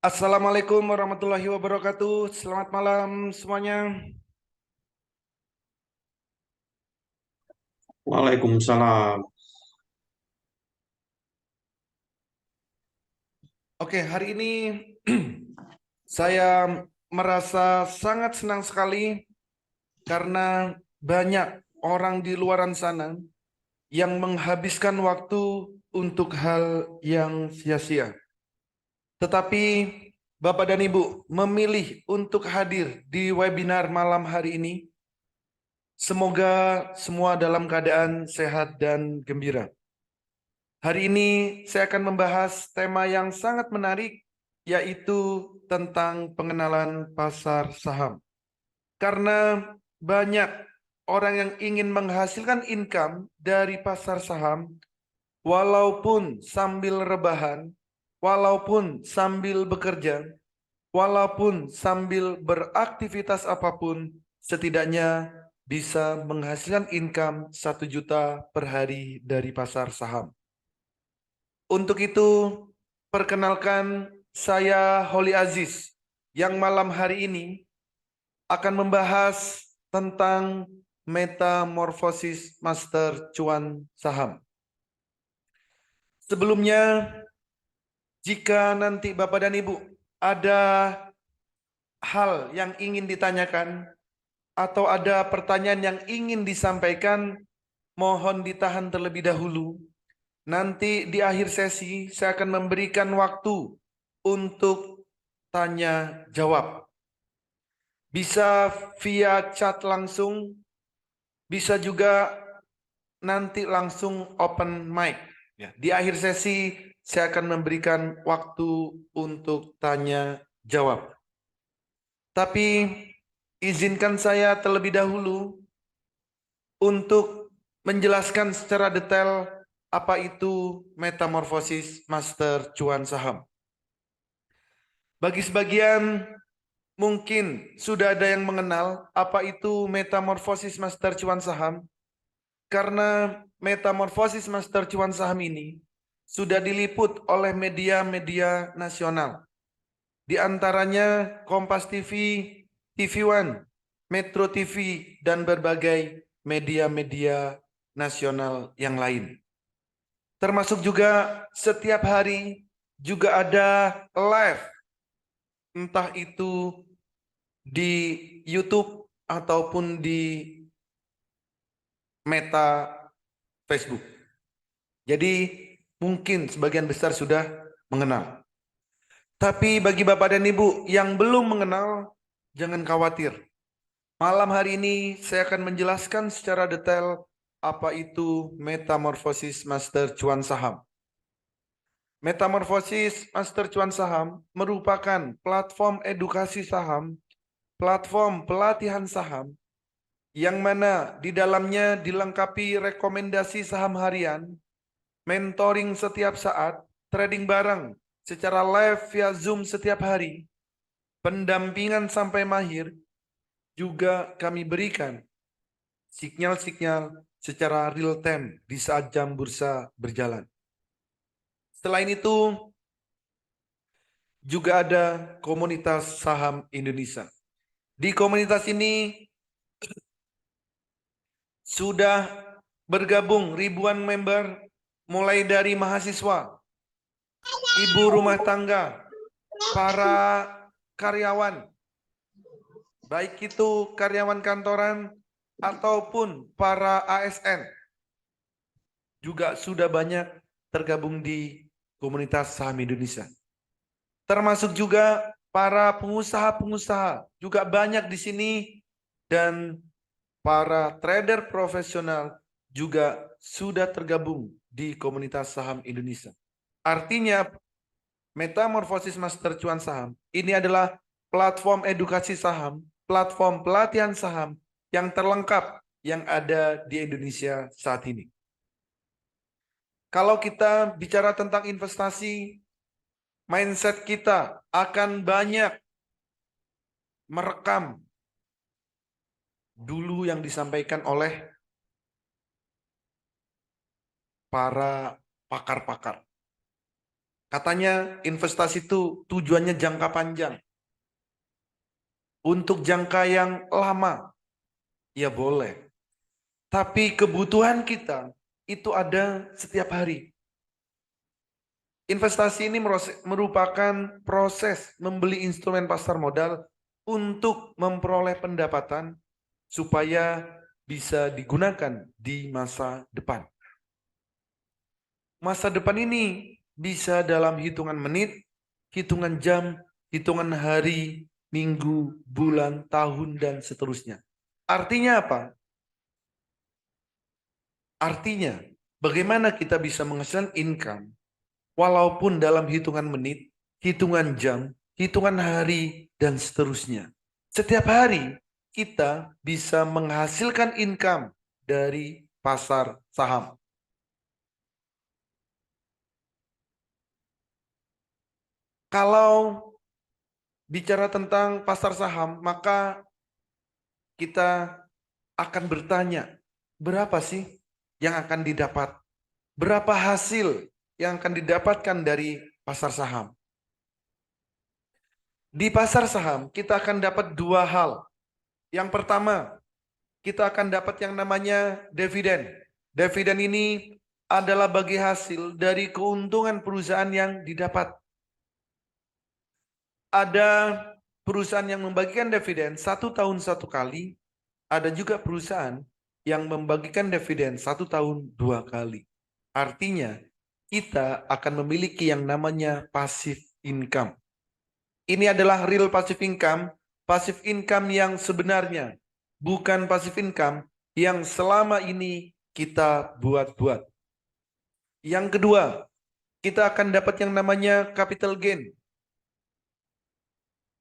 Assalamualaikum warahmatullahi wabarakatuh. Selamat malam semuanya. Waalaikumsalam. Oke, hari ini saya merasa sangat senang sekali karena banyak orang di luaran sana yang menghabiskan waktu untuk hal yang sia-sia. Tetapi Bapak dan Ibu memilih untuk hadir di webinar malam hari ini. Semoga semua dalam keadaan sehat dan gembira. Hari ini saya akan membahas tema yang sangat menarik, yaitu tentang pengenalan pasar saham. Karena banyak orang yang ingin menghasilkan income dari pasar saham, walaupun sambil rebahan, walaupun sambil bekerja, walaupun sambil beraktivitas apapun, setidaknya bisa menghasilkan income 1 juta per hari dari pasar saham. Untuk itu, perkenalkan saya Holly Aziz yang malam hari ini akan membahas tentang metamorfosis master cuan saham. Sebelumnya, jika nanti Bapak dan Ibu ada hal yang ingin ditanyakan atau ada pertanyaan yang ingin disampaikan, mohon ditahan terlebih dahulu. Nanti di akhir sesi saya akan memberikan waktu untuk tanya jawab. Bisa via chat langsung, bisa juga nanti langsung open mic. Ya, di akhir sesi saya akan memberikan waktu untuk tanya jawab. Tapi izinkan saya terlebih dahulu untuk menjelaskan secara detail apa itu metamorfosis master cuan saham. Bagi sebagian mungkin sudah ada yang mengenal apa itu metamorfosis master cuan saham, karena metamorfosis master cuan saham ini sudah diliput oleh media-media nasional. Di antaranya Kompas TV, TV One, Metro TV, dan berbagai media-media nasional yang lain. Termasuk juga setiap hari juga ada live, entah itu di YouTube ataupun di Meta Facebook. Jadi mungkin sebagian besar sudah mengenal. Tapi bagi Bapak dan Ibu yang belum mengenal, jangan khawatir. Malam hari ini saya akan menjelaskan secara detail apa itu metamorfosis master cuan saham. Metamorfosis master cuan saham merupakan platform edukasi saham, platform pelatihan saham, yang mana di dalamnya dilengkapi rekomendasi saham harian, mentoring setiap saat, trading bareng secara live via Zoom setiap hari, pendampingan sampai mahir, juga kami berikan sinyal-sinyal secara real time di saat jam bursa berjalan. Selain itu, juga ada komunitas saham Indonesia. Di komunitas ini sudah bergabung ribuan member, mulai dari mahasiswa, ibu rumah tangga, para karyawan, baik itu karyawan kantoran ataupun para ASN, juga sudah banyak tergabung di komunitas saham Indonesia. Termasuk juga para pengusaha-pengusaha juga banyak di sini, dan para trader profesional juga sudah tergabung di komunitas saham Indonesia. Artinya Metamorfosis Master Cuan Saham ini adalah platform edukasi saham, platform pelatihan saham yang terlengkap yang ada di Indonesia saat ini. Kalau kita bicara tentang investasi, mindset kita akan banyak merekam dulu yang disampaikan oleh para pakar-pakar. Katanya investasi itu tujuannya jangka panjang. Untuk jangka yang lama, ya boleh. Tapi kebutuhan kita itu ada setiap hari. Investasi ini merupakan proses membeli instrumen pasar modal untuk memperoleh pendapatan supaya bisa digunakan di masa depan. Masa depan ini bisa dalam hitungan menit, hitungan jam, hitungan hari, minggu, bulan, tahun, dan seterusnya. Artinya apa? Artinya, bagaimana kita bisa menghasilkan income walaupun dalam hitungan menit, hitungan jam, hitungan hari, dan seterusnya. Setiap hari kita bisa menghasilkan income dari pasar saham. Kalau bicara tentang pasar saham, maka kita akan bertanya, berapa sih yang akan didapat? Berapa hasil yang akan didapatkan dari pasar saham? Di pasar saham, kita akan dapat dua hal. Yang pertama, kita akan dapat yang namanya dividen. Dividen ini adalah bagi hasil dari keuntungan perusahaan yang didapat. Ada perusahaan yang membagikan dividen 1 tahun 1 kali, ada juga perusahaan yang membagikan dividen 1 tahun 2 kali. Artinya, kita akan memiliki yang namanya passive income. Ini adalah real passive income yang sebenarnya, bukan passive income yang selama ini kita buat-buat. Yang kedua, kita akan dapat yang namanya capital gain.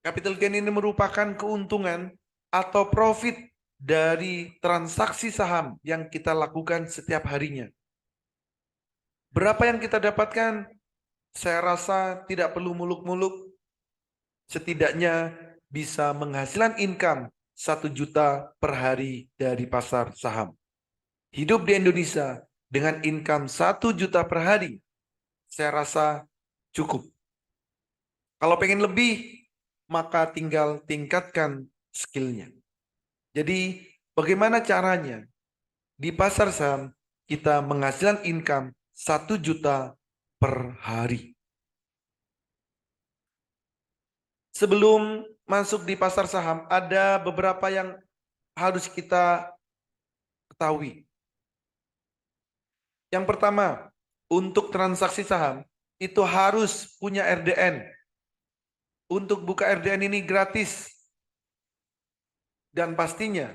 Capital gain ini merupakan keuntungan atau profit dari transaksi saham yang kita lakukan setiap harinya. Berapa yang kita dapatkan? Saya rasa tidak perlu muluk-muluk. Setidaknya bisa menghasilkan income 1 juta per hari dari pasar saham. Hidup di Indonesia dengan income 1 juta per hari, saya rasa cukup. Kalau pengen lebih, maka tinggal tingkatkan skillnya. Jadi bagaimana caranya? Di pasar saham kita menghasilkan income 1 juta per hari. Sebelum masuk di pasar saham, ada beberapa yang harus kita ketahui. Yang pertama, untuk transaksi saham itu harus punya RDN. Untuk buka RDN ini gratis. Dan pastinya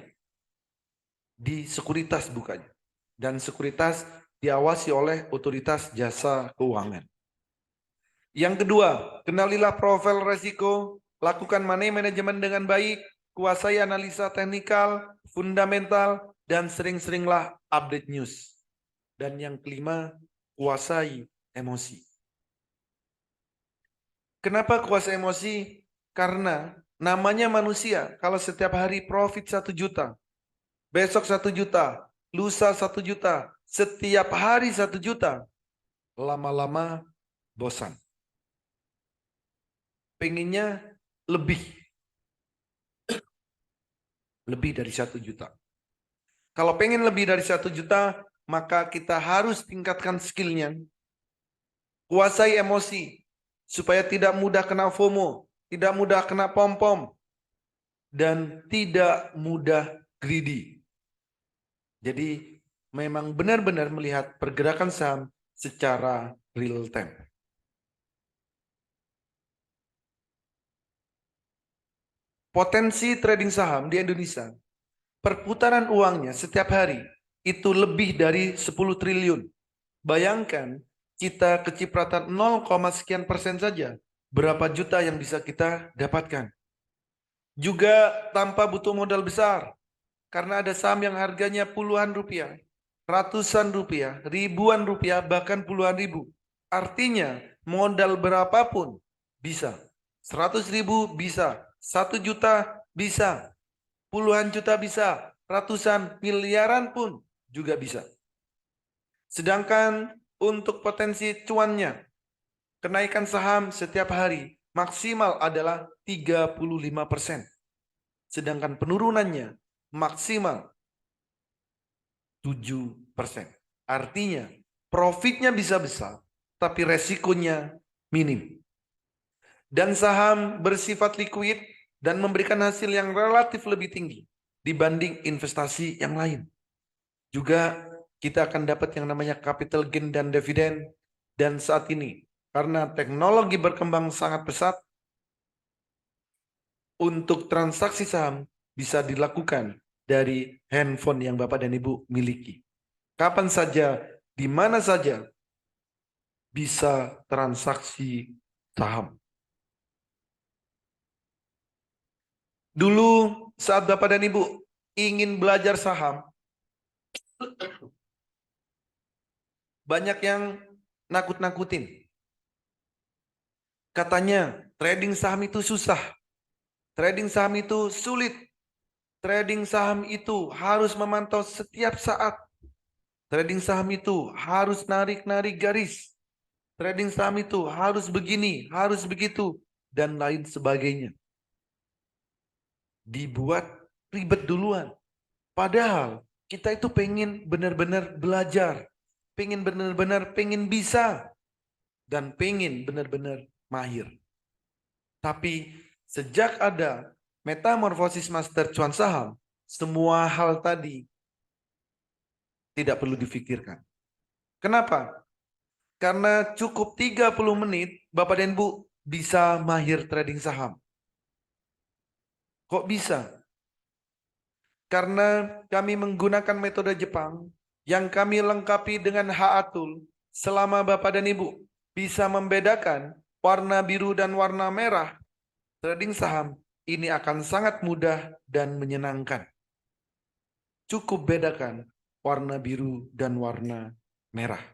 di sekuritas bukanya. Dan sekuritas diawasi oleh otoritas jasa keuangan. Yang kedua, kenalilah profil resiko, lakukan money management dengan baik, kuasai analisa teknikal, fundamental, dan sering-seringlah update news. Dan yang kelima, kuasai emosi. Kenapa kuasai emosi? Karena namanya manusia, kalau setiap hari profit 1 juta, besok 1 juta, lusa 1 juta, setiap hari 1 juta, lama-lama bosan. Pengennya lebih dari 1 juta. Kalau pengen lebih dari 1 juta, maka kita harus tingkatkan skillnya. Kuasai emosi, supaya tidak mudah kena FOMO, tidak mudah kena pom-pom, dan tidak mudah greedy. Jadi memang benar-benar melihat pergerakan saham secara real time. Potensi trading saham di Indonesia, perputaran uangnya setiap hari itu lebih dari 10 triliun. Bayangkan kita kecipratan 0, sekian persen saja, berapa juta yang bisa kita dapatkan. Juga tanpa butuh modal besar, karena ada saham yang harganya puluhan rupiah, ratusan rupiah, ribuan rupiah, bahkan puluhan ribu. Artinya modal berapapun bisa. 100.000 bisa, 1 juta bisa, puluhan juta bisa, ratusan miliaran pun juga bisa. Sedangkan untuk potensi cuannya, Kenaikan saham setiap hari maksimal adalah 35%. Sedangkan penurunannya maksimal 7%. Artinya profitnya bisa besar, tapi resikonya minim. Dan saham bersifat likuid dan memberikan hasil yang relatif lebih tinggi dibanding investasi yang lain. Juga kita akan dapat yang namanya capital gain dan dividen. Dan saat ini, karena teknologi berkembang sangat pesat, untuk transaksi saham bisa dilakukan dari handphone yang Bapak dan Ibu miliki. Kapan saja, di mana saja bisa transaksi saham. Dulu saat Bapak dan Ibu ingin belajar saham, banyak yang nakut-nakutin. Katanya trading saham itu susah. Trading saham itu sulit. Trading saham itu harus memantau setiap saat. Trading saham itu harus narik-narik garis. Trading saham itu harus begini, harus begitu, dan lain sebagainya. Dibuat ribet duluan. Padahal kita itu pengen benar-benar belajar. Pengen bisa. Dan pengen benar-benar mahir. Tapi sejak ada metamorfosis master cuan saham, semua hal tadi tidak perlu difikirkan. Kenapa? Karena cukup 30 menit Bapak dan Bu bisa mahir trading saham. Kok bisa? Karena kami menggunakan metode Jepang yang kami lengkapi dengan Haatul. Selama Bapak dan Ibu bisa membedakan warna biru dan warna merah trading saham, ini akan sangat mudah dan menyenangkan. Cukup bedakan warna biru dan warna merah.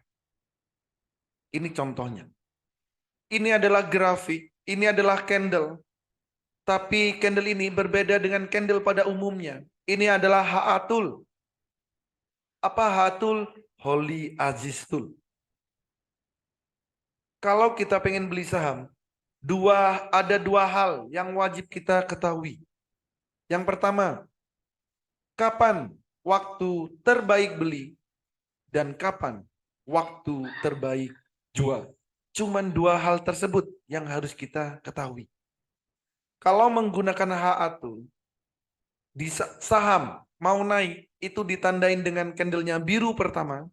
Ini contohnya. Ini adalah grafik, ini adalah candle. Tapi candle ini berbeda dengan candle pada umumnya. Ini adalah Haatul. Apa Haatul? Holy Aziz Tool. Kalau kita pengen beli saham, ada dua hal yang wajib kita ketahui. Yang pertama, kapan waktu terbaik beli dan kapan waktu terbaik jual. Cuman dua hal tersebut yang harus kita ketahui. Kalau menggunakan Haatul, di saham mau naik itu ditandain dengan candlenya biru pertama,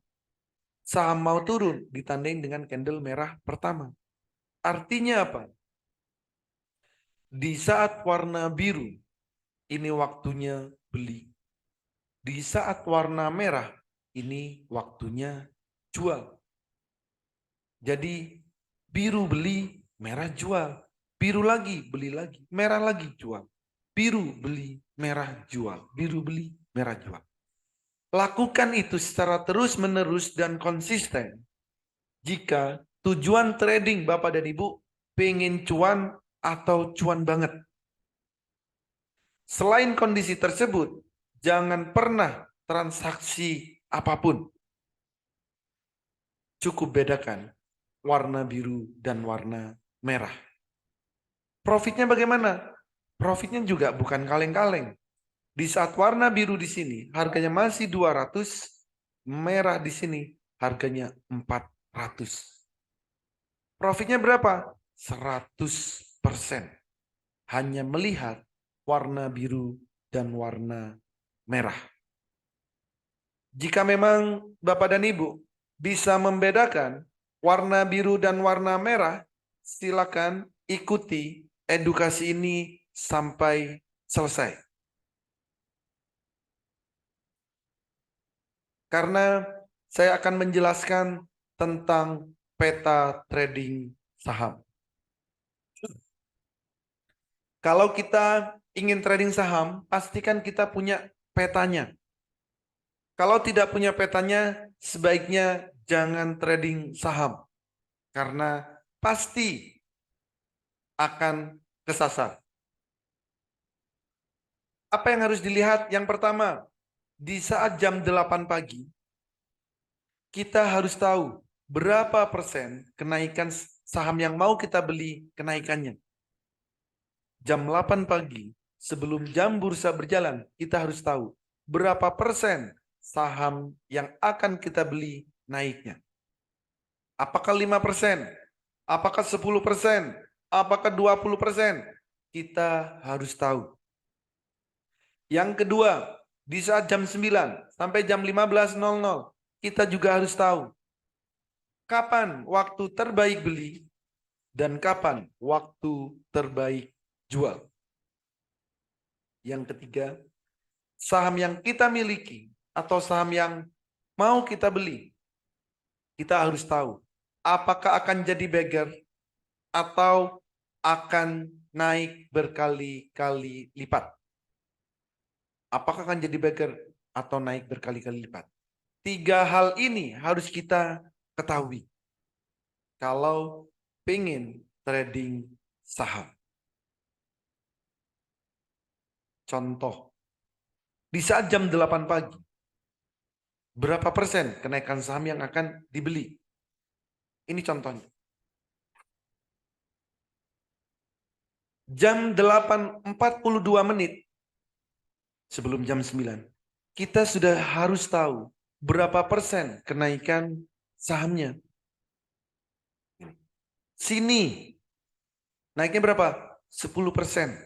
saham mau turun ditandain dengan candle merah pertama. Artinya apa? Di saat warna biru, ini waktunya beli. Di saat warna merah, ini waktunya jual. Jadi biru beli, merah jual. Biru lagi, beli lagi. Merah lagi, jual. Biru beli, merah jual. Biru beli, merah jual. Lakukan itu secara terus-menerus dan konsisten. Jika tujuan trading Bapak dan Ibu pengen cuan atau cuan banget. Selain kondisi tersebut, jangan pernah transaksi apapun. Cukup bedakan warna biru dan warna merah. Profitnya bagaimana? Profitnya juga bukan kaleng-kaleng. Di saat warna biru di sini harganya masih 200, merah di sini harganya 400. Profitnya berapa? 100%. Hanya melihat warna biru dan warna merah. Jika memang Bapak dan Ibu bisa membedakan warna biru dan warna merah, silakan ikuti edukasi ini sampai selesai. Karena saya akan menjelaskan tentang peta trading saham. Kalau kita ingin trading saham, pastikan kita punya petanya. Kalau tidak punya petanya, sebaiknya jangan trading saham. Karena pasti akan kesasar. Apa yang harus dilihat? Yang pertama, di saat jam 8 pagi, kita harus tahu berapa persen kenaikan saham yang mau kita beli kenaikannya. Jam 8 pagi, sebelum jam bursa berjalan, kita harus tahu berapa persen saham yang akan kita beli naiknya. Apakah 5%? Apakah 10%? Apakah 20%? Kita harus tahu. Yang kedua, di saat jam 9 sampai jam 15.00, kita juga harus tahu kapan waktu terbaik beli dan kapan waktu terbaik jual. Yang ketiga, saham yang kita miliki atau saham yang mau kita beli, kita harus tahu apakah akan jadi beggar atau akan naik berkali-kali lipat. Apakah akan jadi beggar atau naik berkali-kali lipat? 3 hal ini harus kita ketahui kalau pengen trading saham. Contoh, di saat jam 8 pagi, berapa persen kenaikan saham yang akan dibeli? Ini contohnya. Jam 8.42 menit sebelum jam 9, kita sudah harus tahu berapa persen kenaikan sahamnya. Sini, naiknya berapa? 10%.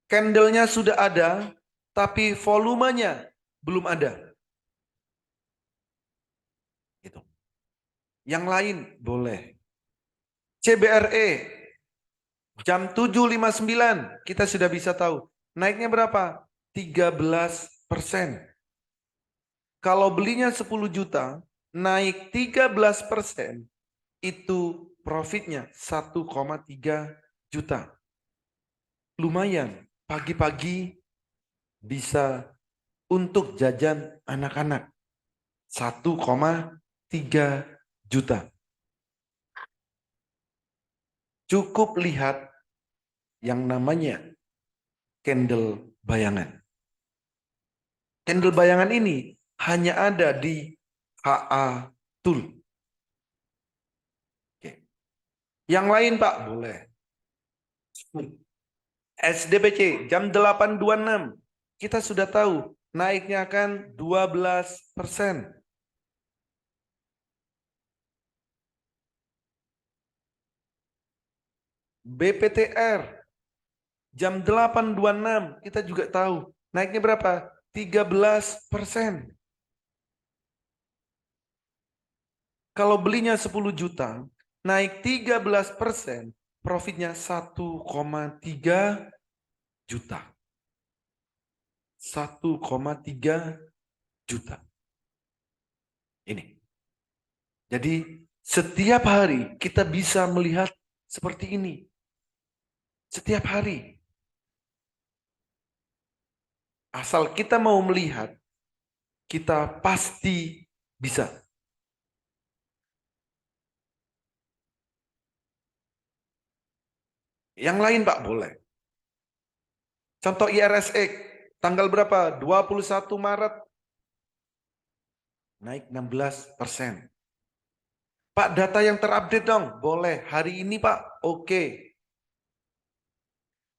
Candle-nya sudah ada, tapi volumenya belum ada. Gitu. Yang lain boleh. CBRE, jam 7.59, kita sudah bisa tahu. Naiknya berapa? 13%. Kalau belinya 10 juta, naik 13%, itu profitnya 1,3 juta. Lumayan, pagi-pagi bisa untuk jajan anak-anak. 1,3 juta. Cukup lihat yang namanya candle bayangan. Candle bayangan ini hanya ada di HA Tool. Oke. Yang lain Pak, boleh. SDBC jam 8.26. Kita sudah tahu naiknya akan 12%. BPTR jam 8.26 kita juga tahu naiknya berapa? 13%. Kalau belinya 10 juta, naik 13%, profitnya 1,3 juta. 1,3 juta. Ini. Jadi setiap hari kita bisa melihat seperti ini. Setiap hari. Asal kita mau melihat, kita pasti bisa. Yang lain Pak boleh. Contoh IRSX, tanggal berapa? 21 Maret. Naik 16%. Pak, data yang terupdate dong. Boleh. Hari ini Pak, oke.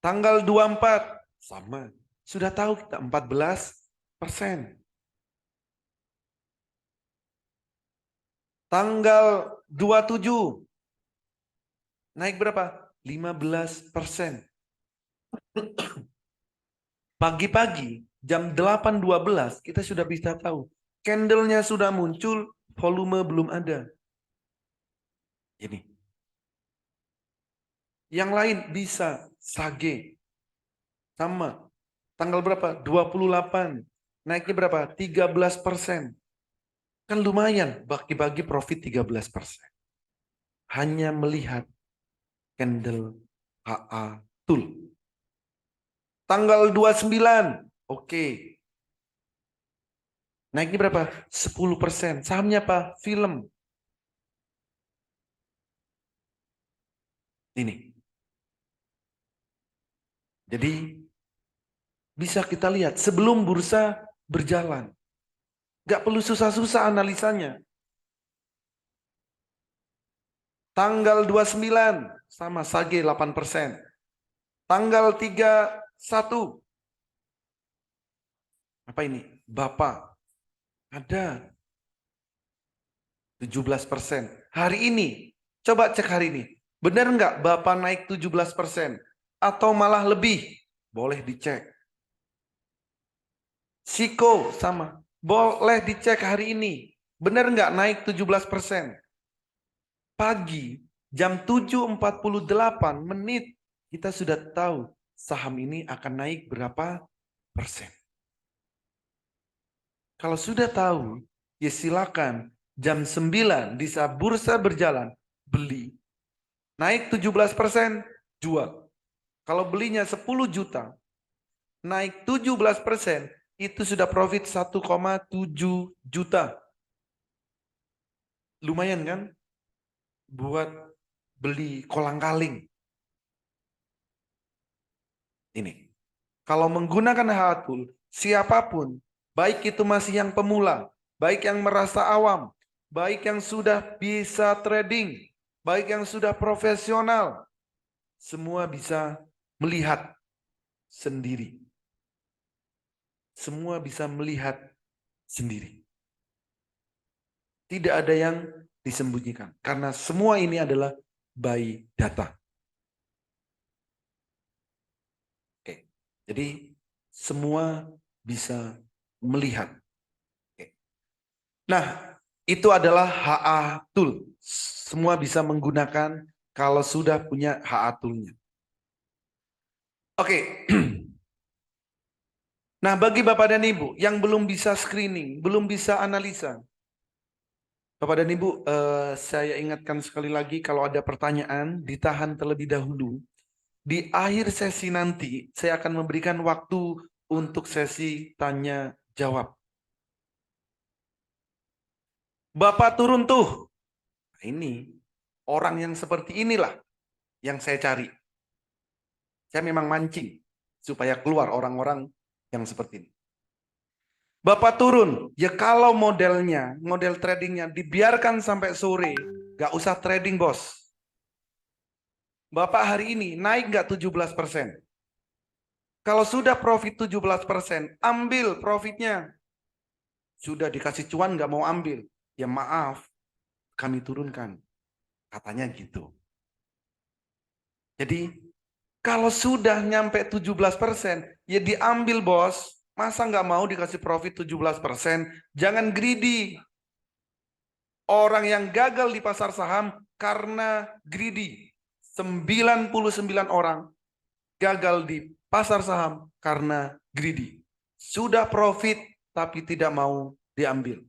Tanggal 24, sama. Sudah tahu kita 14%. Tanggal 27, naik berapa? 15%. Pagi-pagi, jam 8.12, kita sudah bisa tahu. Candle-nya sudah muncul, volume belum ada. Ini. Yang lain bisa Sage. Sama. Tanggal berapa? 28. Naiknya berapa? 13%. Kan lumayan bagi-bagi profit 13%. Hanya melihat candle HA Tool. Tanggal 29. Oke. Naiknya berapa? 10%. Sahamnya apa? Film. Ini. Jadi bisa kita lihat sebelum bursa berjalan. Gak perlu susah-susah analisanya. Tanggal 29 sama Sage 8%. Tanggal 31. Apa ini? Bapak. Ada 17%. Hari ini. Coba cek hari ini. Benar nggak Bapak naik 17%? Atau malah lebih? Boleh dicek. Siko sama. Boleh dicek hari ini. Benar nggak naik 17%? Pagi jam 7.48 kita sudah tahu saham ini akan naik berapa persen. Kalau sudah tahu, ya silakan jam 9 di saat bursa berjalan, beli. Naik 17%, jual. Kalau belinya 10 juta, naik 17%, itu sudah profit 1,7 juta. Lumayan kan? Buat beli kolang-kaling. Ini. Kalau menggunakan Hatul, siapapun, baik itu masih yang pemula, baik yang merasa awam, baik yang sudah bisa trading, baik yang sudah profesional, semua bisa melihat sendiri. Semua bisa melihat sendiri. Tidak ada yang disembunyikan. Karena semua ini adalah by data. Oke. Jadi semua bisa melihat. Oke. Nah, itu adalah HA tool. Semua bisa menggunakan kalau sudah punya HA toolnya. Oke. Nah, bagi Bapak dan Ibu yang belum bisa screening, belum bisa analisa, Bapak dan Ibu, saya ingatkan sekali lagi kalau ada pertanyaan, ditahan terlebih dahulu. Di akhir sesi nanti, saya akan memberikan waktu untuk sesi tanya jawab. Bapak turun tuh. Nah, ini, orang yang seperti inilah yang saya cari. Saya memang mancing supaya keluar orang-orang yang seperti ini. Bapak turun, ya kalau modelnya, model tradingnya dibiarkan sampai sore, gak usah trading bos. Bapak hari ini naik nggak 17%? Kalau sudah profit 17%, ambil profitnya. Sudah dikasih cuan nggak mau ambil. Ya maaf, kami turunkan. Katanya gitu. Jadi kalau sudah nyampe 17%, ya diambil bos. Masa nggak mau dikasih profit 17%? Jangan greedy. Orang yang gagal di pasar saham karena greedy. 99 orang gagal di pasar saham karena greedy. Sudah profit tapi tidak mau diambil.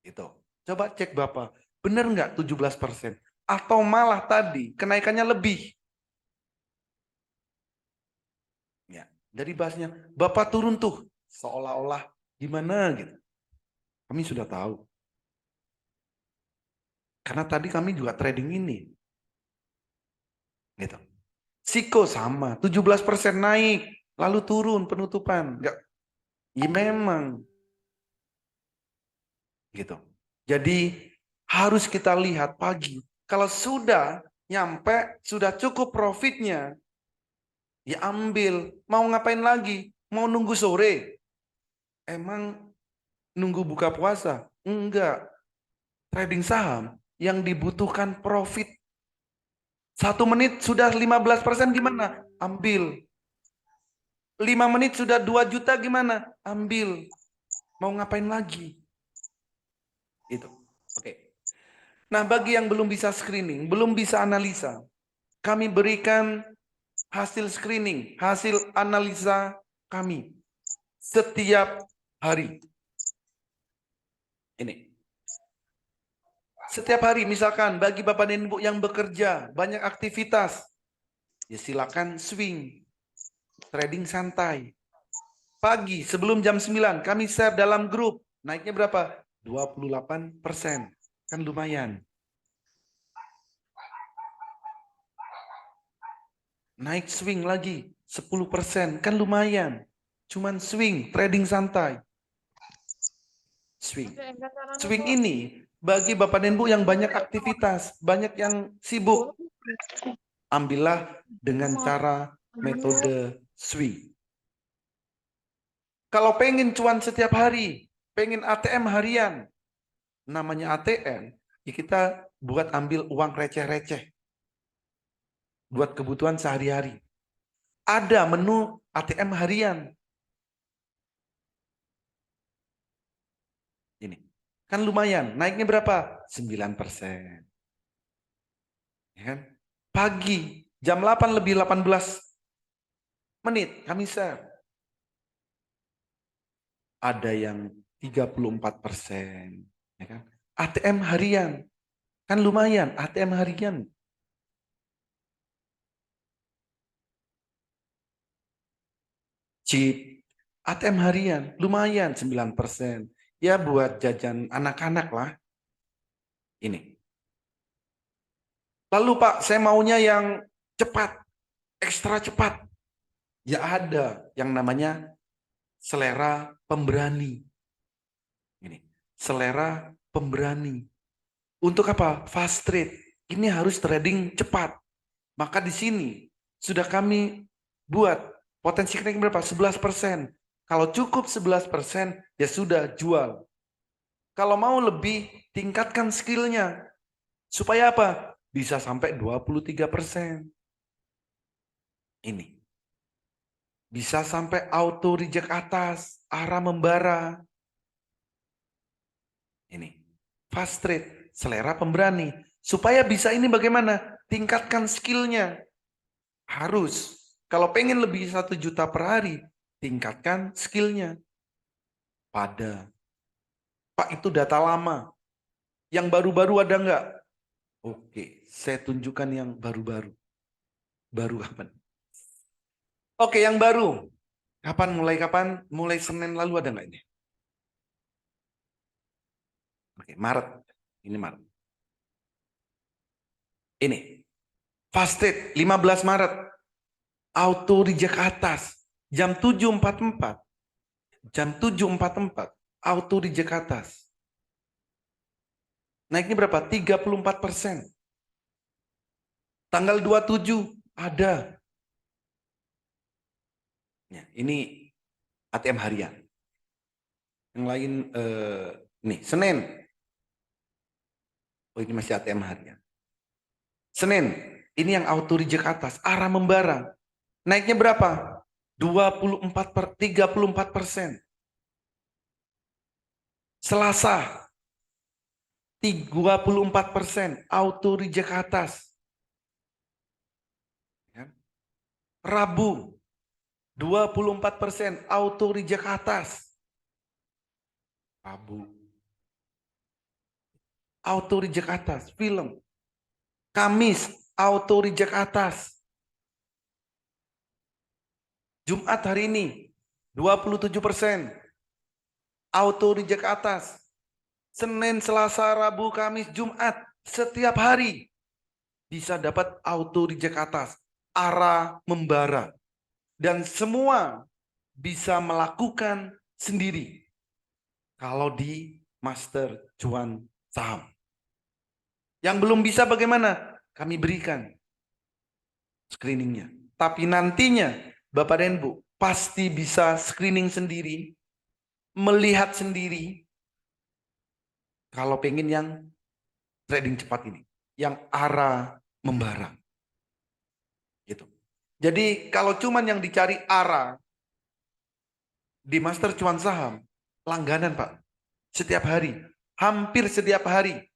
Itu. Coba cek Bapak, benar nggak 17%? Atau malah tadi kenaikannya lebih? Ya, dari bahasnya Bapak turun tuh seolah-olah gimana gitu. Kami sudah tahu. Karena tadi kami juga trading ini. Gitu. Siko sama, 17% naik, lalu turun penutupan. Enggak, ya memang. Gitu. Jadi harus kita lihat pagi. Kalau sudah nyampe, sudah cukup profitnya, ya ambil. Mau ngapain lagi? Mau nunggu sore? Emang nunggu buka puasa? Enggak. Trading saham yang dibutuhkan profit. 1 menit sudah 15% gimana? Ambil. 5 menit sudah 2 juta gimana? Ambil. Mau ngapain lagi? Itu. Oke. Nah, bagi yang belum bisa screening, belum bisa analisa, kami berikan hasil screening, hasil analisa kami setiap hari. Ini. Setiap hari, misalkan bagi Bapak dan Ibu yang bekerja, banyak aktivitas, ya silakan swing, trading santai. Pagi sebelum jam 9, kami share dalam grup, naiknya berapa? 28%, kan lumayan. Naik swing lagi, 10%, kan lumayan. Cuman swing, trading santai. Swing. Swing ini Bagi Bapak dan Ibu yang banyak aktivitas, banyak yang sibuk, ambillah dengan cara metode SWI. Kalau pengen cuan setiap hari, pengen ATM harian, namanya ATM, ya kita buat ambil uang receh-receh. Buat kebutuhan sehari-hari. Ada menu ATM harian. Ini. Kan lumayan. Naiknya berapa? 9%. Ya kan? Pagi, jam 8 lebih 18 menit, kami share. Ada yang 34%. Ya kan? ATM harian. Kan lumayan, ATM harian. Chip, ATM harian, lumayan 9%. Ya buat jajan anak-anak lah. Ini. Lalu Pak, saya maunya yang cepat, ekstra cepat. Ya ada yang namanya selera pemberani. Ini, selera pemberani. Untuk apa? Fast trade. Ini harus trading cepat. Maka di sini sudah kami buat potensi kenaikan berapa? 11%. Kalau cukup 11%, ya sudah jual. Kalau mau lebih, tingkatkan skillnya. Supaya apa? Bisa sampai 23%. Ini. Bisa sampai auto reject atas, arah membara. Ini. Fast trade, selera pemberani. Supaya bisa ini bagaimana? Tingkatkan skillnya. Harus. Kalau pengen lebih 1 juta per hari, tingkatkan skillnya. Pada. Pak, itu data lama. Yang baru-baru ada nggak? Oke, saya tunjukkan yang baru-baru. Baru kapan? Oke, yang baru. Kapan? Mulai Senin lalu ada nggak ini? Oke, Maret. Ini Maret. Ini. Fast trade 15 Maret. Auto reject atas. Jam 7.44. Jam 7.44. Auto reject atas. Naiknya berapa? 34%. Tanggal 27 ada. Ya, ini ATM harian. Yang lain nih, Senin. Oh, ini masih ATM harian. Senin, ini yang auto reject atas, arah membara. Naiknya berapa? 34%. Selasa, 34%, auto reject atas. Ya. Rabu, 24%, auto reject atas. Rabu. Auto reject atas, film. Kamis, auto reject atas. Jumat hari ini, 27%. Auto reject atas. Senin, Selasa, Rabu, Kamis, Jumat. Setiap hari bisa dapat auto reject atas. Arah membara. Dan semua bisa melakukan sendiri. Kalau di master cuan saham. Yang belum bisa bagaimana? Kami berikan screeningnya. Tapi nantinya Bapak dan Ibu pasti bisa screening sendiri, melihat sendiri. Kalau pengen yang trading cepat ini, yang arah membara. Gitu. Jadi kalau cuman yang dicari arah di master cuan saham, langganan Pak. Setiap hari, hampir setiap hari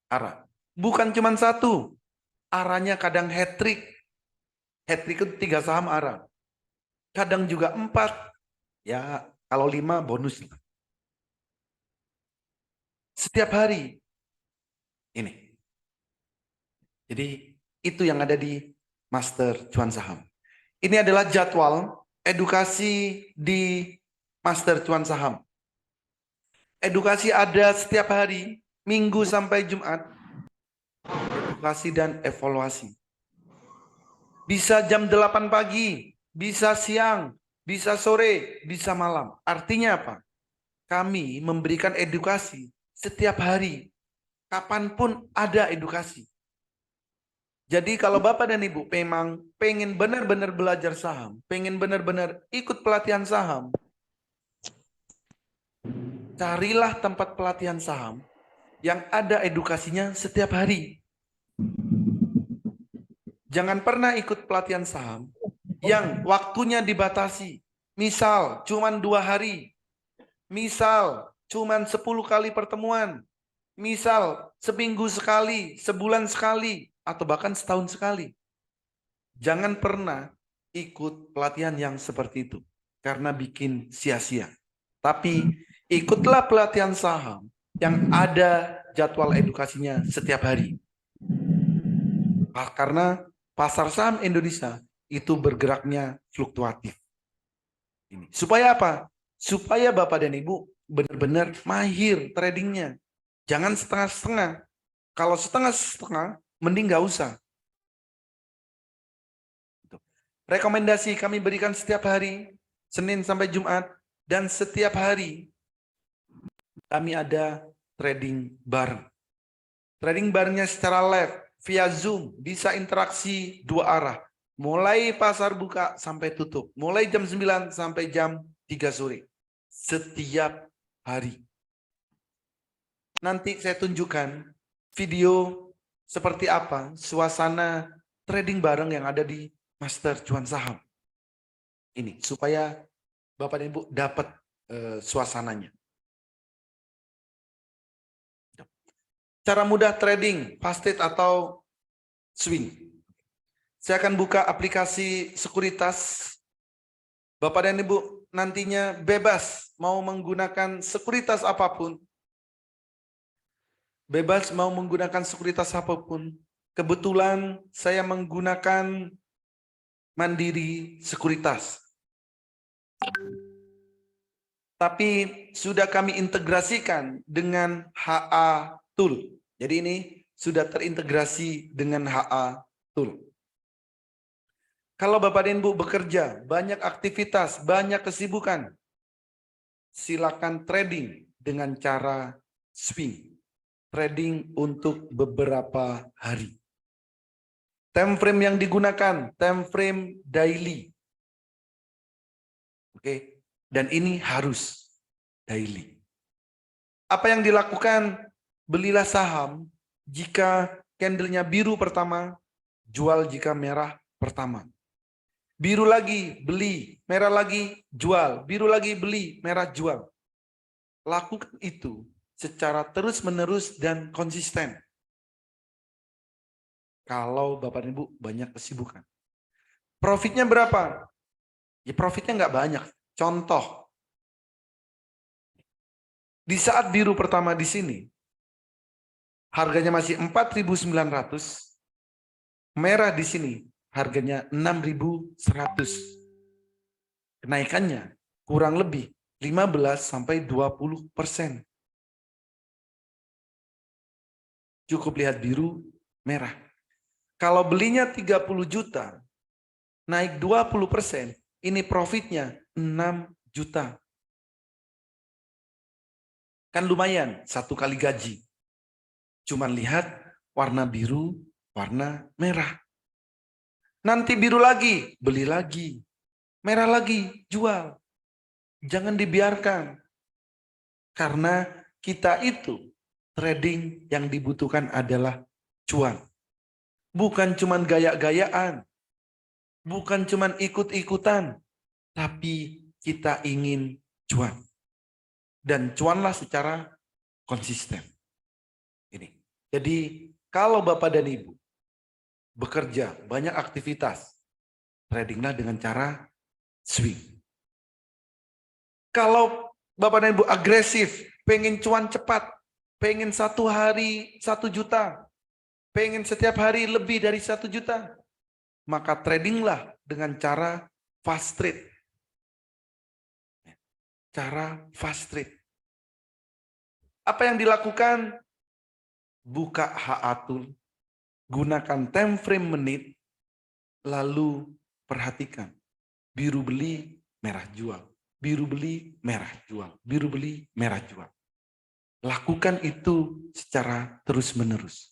arah. Bukan cuma satu, arahnya kadang hat-trick. Hat-trick itu 3 saham arah. Kadang juga 4. Ya, kalau 5 bonus. Setiap hari. Ini. Jadi itu yang ada di master cuan saham. Ini adalah jadwal edukasi di master cuan saham. Edukasi ada setiap hari, Minggu sampai Jumat. Edukasi dan evaluasi. Bisa jam 8 pagi, bisa siang, bisa sore, bisa malam. Artinya apa? Kami memberikan edukasi setiap hari. kapanpun ada edukasi. Jadi kalau Bapak dan Ibu memang pengen benar-benar belajar saham, pengen benar-benar ikut pelatihan saham, carilah tempat pelatihan saham yang ada edukasinya setiap hari. Jangan pernah ikut pelatihan saham yang waktunya dibatasi. Misal cuman 2 hari. Misal cuman 10 kali pertemuan. Misal seminggu sekali, sebulan sekali, atau bahkan setahun sekali. Jangan pernah ikut pelatihan yang seperti itu. Karena bikin sia-sia. Tapi ikutlah pelatihan saham yang ada jadwal edukasinya setiap hari. Karena pasar saham Indonesia itu bergeraknya fluktuatif. Supaya apa? Supaya Bapak dan Ibu benar-benar mahir tradingnya. Jangan setengah-setengah. Kalau setengah-setengah, mending nggak usah. Rekomendasi kami berikan setiap hari, Senin sampai Jumat, dan setiap hari kami ada trading bareng. Trading barengnya secara live, via Zoom, bisa interaksi 2 arah. Mulai pasar buka sampai tutup. Mulai jam 9 sampai jam 3 sore. Setiap hari. Nanti saya tunjukkan video seperti apa suasana trading bareng yang ada di Master Cuan Saham. Ini supaya Bapak dan Ibu dapat suasananya. Cara mudah trading, fast trade atau swing. Saya akan buka aplikasi sekuritas. Bapak dan Ibu nantinya bebas mau menggunakan sekuritas apapun. Bebas mau menggunakan sekuritas apapun. Kebetulan saya menggunakan Mandiri Sekuritas. Tapi sudah kami integrasikan dengan HA Tool. Jadi ini sudah terintegrasi dengan HA Tool. Kalau Bapak dan Ibu bekerja, banyak aktivitas, banyak kesibukan, silakan trading dengan cara swing. Trading untuk beberapa hari. Time frame yang digunakan, time frame daily. Oke, dan ini harus daily. Apa yang dilakukan? Belilah saham jika candlenya biru pertama, jual jika merah pertama. Biru lagi, beli. Merah lagi, jual. Biru lagi, beli. Merah, jual. Lakukan itu secara terus-menerus dan konsisten. Kalau Bapak dan Ibu banyak kesibukan. Profitnya berapa? Ya profitnya nggak banyak. Contoh, di saat biru pertama di sini, harganya masih 4.900, merah di sini harganya 6.100. Kenaikannya kurang lebih 15-20%. Cukup lihat biru, merah. Kalau belinya 30 juta, naik 20%, ini profitnya 6 juta. Kan lumayan, 1 kali gaji. Cuman lihat warna biru, warna merah. Nanti biru lagi, beli lagi. Merah lagi, jual. Jangan dibiarkan. Karena kita itu, trading yang dibutuhkan adalah cuan. Bukan cuman gaya-gayaan. Bukan cuman ikut-ikutan. Tapi kita ingin cuan. Dan cuanlah secara konsisten. Ini. Jadi kalau Bapak dan Ibu bekerja, banyak aktivitas, tradinglah dengan cara swing. Kalau Bapak dan Ibu agresif, pengen cuan cepat, pengen 1 hari 1 juta, pengen setiap hari lebih dari 1 juta, maka tradinglah dengan cara fast trade. Cara fast trade. Apa yang dilakukan? Buka HA Tool, gunakan time frame menit, lalu perhatikan. Biru beli, merah jual. Biru beli, merah jual. Biru beli, merah jual. Lakukan itu secara terus-menerus.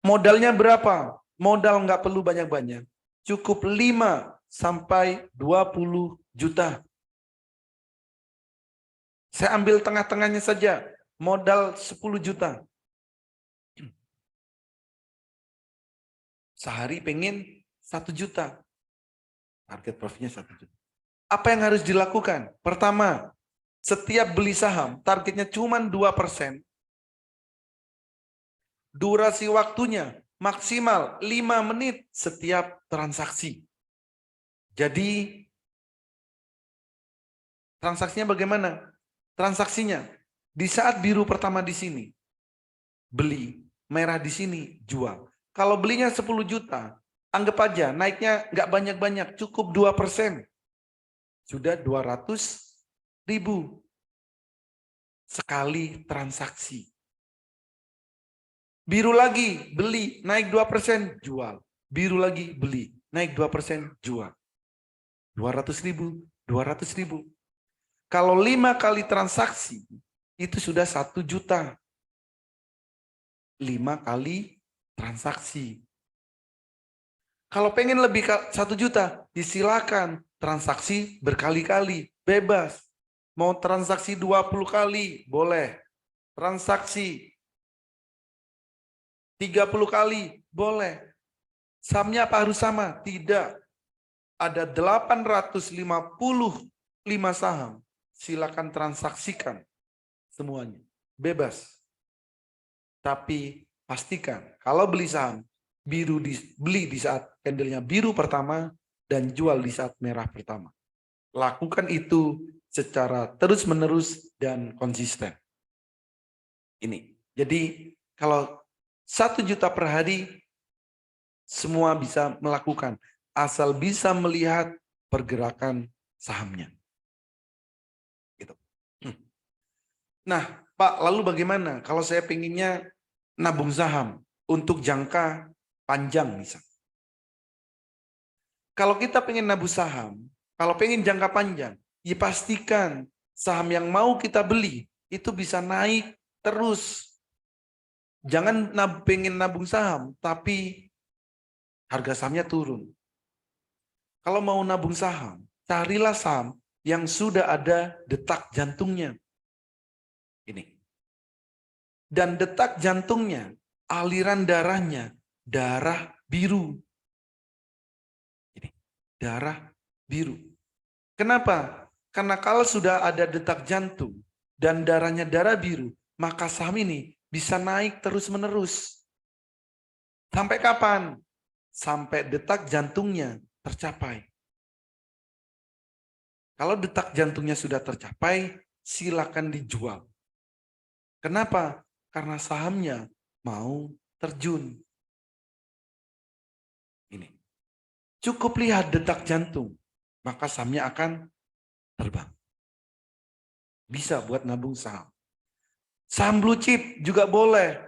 Modalnya berapa? Modal nggak perlu banyak-banyak. Cukup 5 sampai 20 juta. Saya ambil tengah-tengahnya saja. Modal 10 juta. Sehari pengen 1 juta. Target profitnya 1 juta. Apa yang harus dilakukan? Pertama, setiap beli saham, targetnya cuma 2%. Durasi waktunya maksimal 5 menit setiap transaksi. Jadi, transaksinya bagaimana? Transaksinya, di saat biru pertama di sini, beli, merah di sini, jual. Kalau belinya 10 juta, anggap aja naiknya nggak banyak-banyak, cukup 2%. Sudah 200.000 sekali transaksi. Biru lagi, beli, naik 2%, jual. Biru lagi, beli, naik 2%, jual. 200.000, 200.000. Kalau 5 kali transaksi, itu sudah 1 juta. 5 kali transaksi. Kalau pengen lebih 1 juta, disilakan transaksi berkali-kali, bebas. Mau transaksi 20 kali, boleh. Transaksi 30 kali, boleh. Sahamnya apa harus sama? Tidak. Ada 855 saham. Silakan transaksikan semuanya. Bebas. Tapi pastikan kalau beli saham, beli di saat candlenya biru pertama dan jual di saat merah pertama. Lakukan itu secara terus-menerus dan konsisten. Ini. Jadi kalau 1 juta per hari, semua bisa melakukan. Asal bisa melihat pergerakan sahamnya. Gitu. Nah, Pak, lalu bagaimana kalau saya pinginnya nabung saham untuk jangka panjang misalnya? Kalau kita pengen nabung saham, kalau pengen jangka panjang, ya pastikan saham yang mau kita beli itu bisa naik terus. Jangan pengen nabung saham, tapi harga sahamnya turun. Kalau mau nabung saham, carilah saham yang sudah ada detak jantungnya. Ini. Dan detak jantungnya, aliran darahnya, darah biru. Ini. Darah biru. Kenapa? Karena kalau sudah ada detak jantung dan darahnya darah biru, maka saham ini bisa naik terus-menerus. Sampai kapan? Sampai detak jantungnya tercapai. Kalau detak jantungnya sudah tercapai, silakan dijual. Kenapa? Karena sahamnya mau terjun. Ini. Cukup lihat detak jantung, maka sahamnya akan terbang. Bisa buat nabung saham. Saham blue chip juga boleh.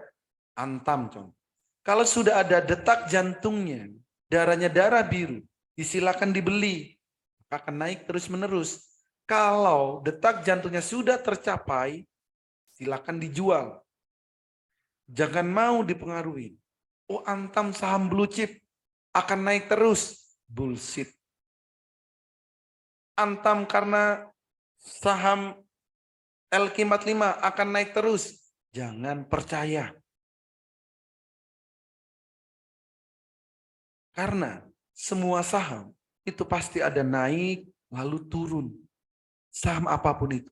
Antam, contoh. Kalau sudah ada detak jantungnya, darahnya darah biru, disilakan dibeli. Akan naik terus-menerus. Kalau detak jantungnya sudah tercapai, silakan dijual. Jangan mau dipengaruhi. Oh, antam saham blue chip akan naik terus. Bullshit. Antam karena saham LQ45 akan naik terus. Jangan percaya. Karena semua saham itu pasti ada naik lalu turun. Saham apapun itu.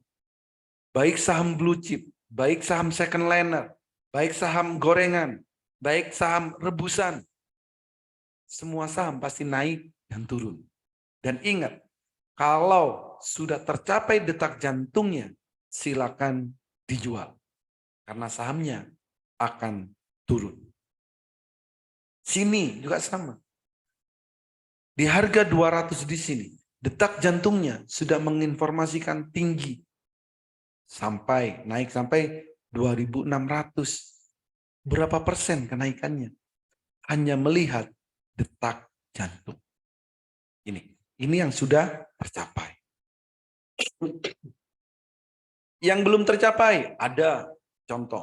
Baik saham blue chip, baik saham second liner, baik saham gorengan, baik saham rebusan. Semua saham pasti naik dan turun. Dan ingat, kalau sudah tercapai detak jantungnya, silakan dijual. Karena sahamnya akan turun. Sini juga sama. Di harga 200 di sini, detak jantungnya sudah menginformasikan tinggi. Sampai naik sampai 2.600. Berapa persen kenaikannya? Hanya melihat detak jantung. Ini yang sudah tercapai. Yang belum tercapai ada. Contoh,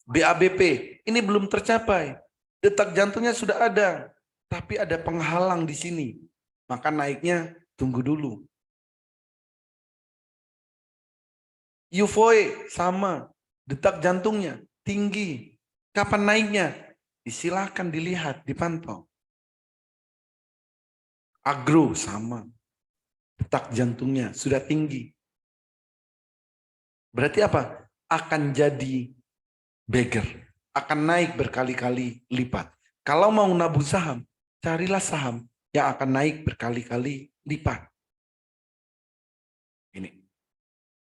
BABP ini belum tercapai. Detak jantungnya sudah ada, tapi ada penghalang di sini. Maka naiknya tunggu dulu. Eufoe sama, detak jantungnya tinggi. Kapan naiknya? Silakan dilihat, dipantau. Agro sama, detak jantungnya sudah tinggi. Berarti apa? Akan jadi beggar, akan naik berkali-kali lipat. Kalau mau nabung saham, carilah saham yang akan naik berkali-kali lipat. Ini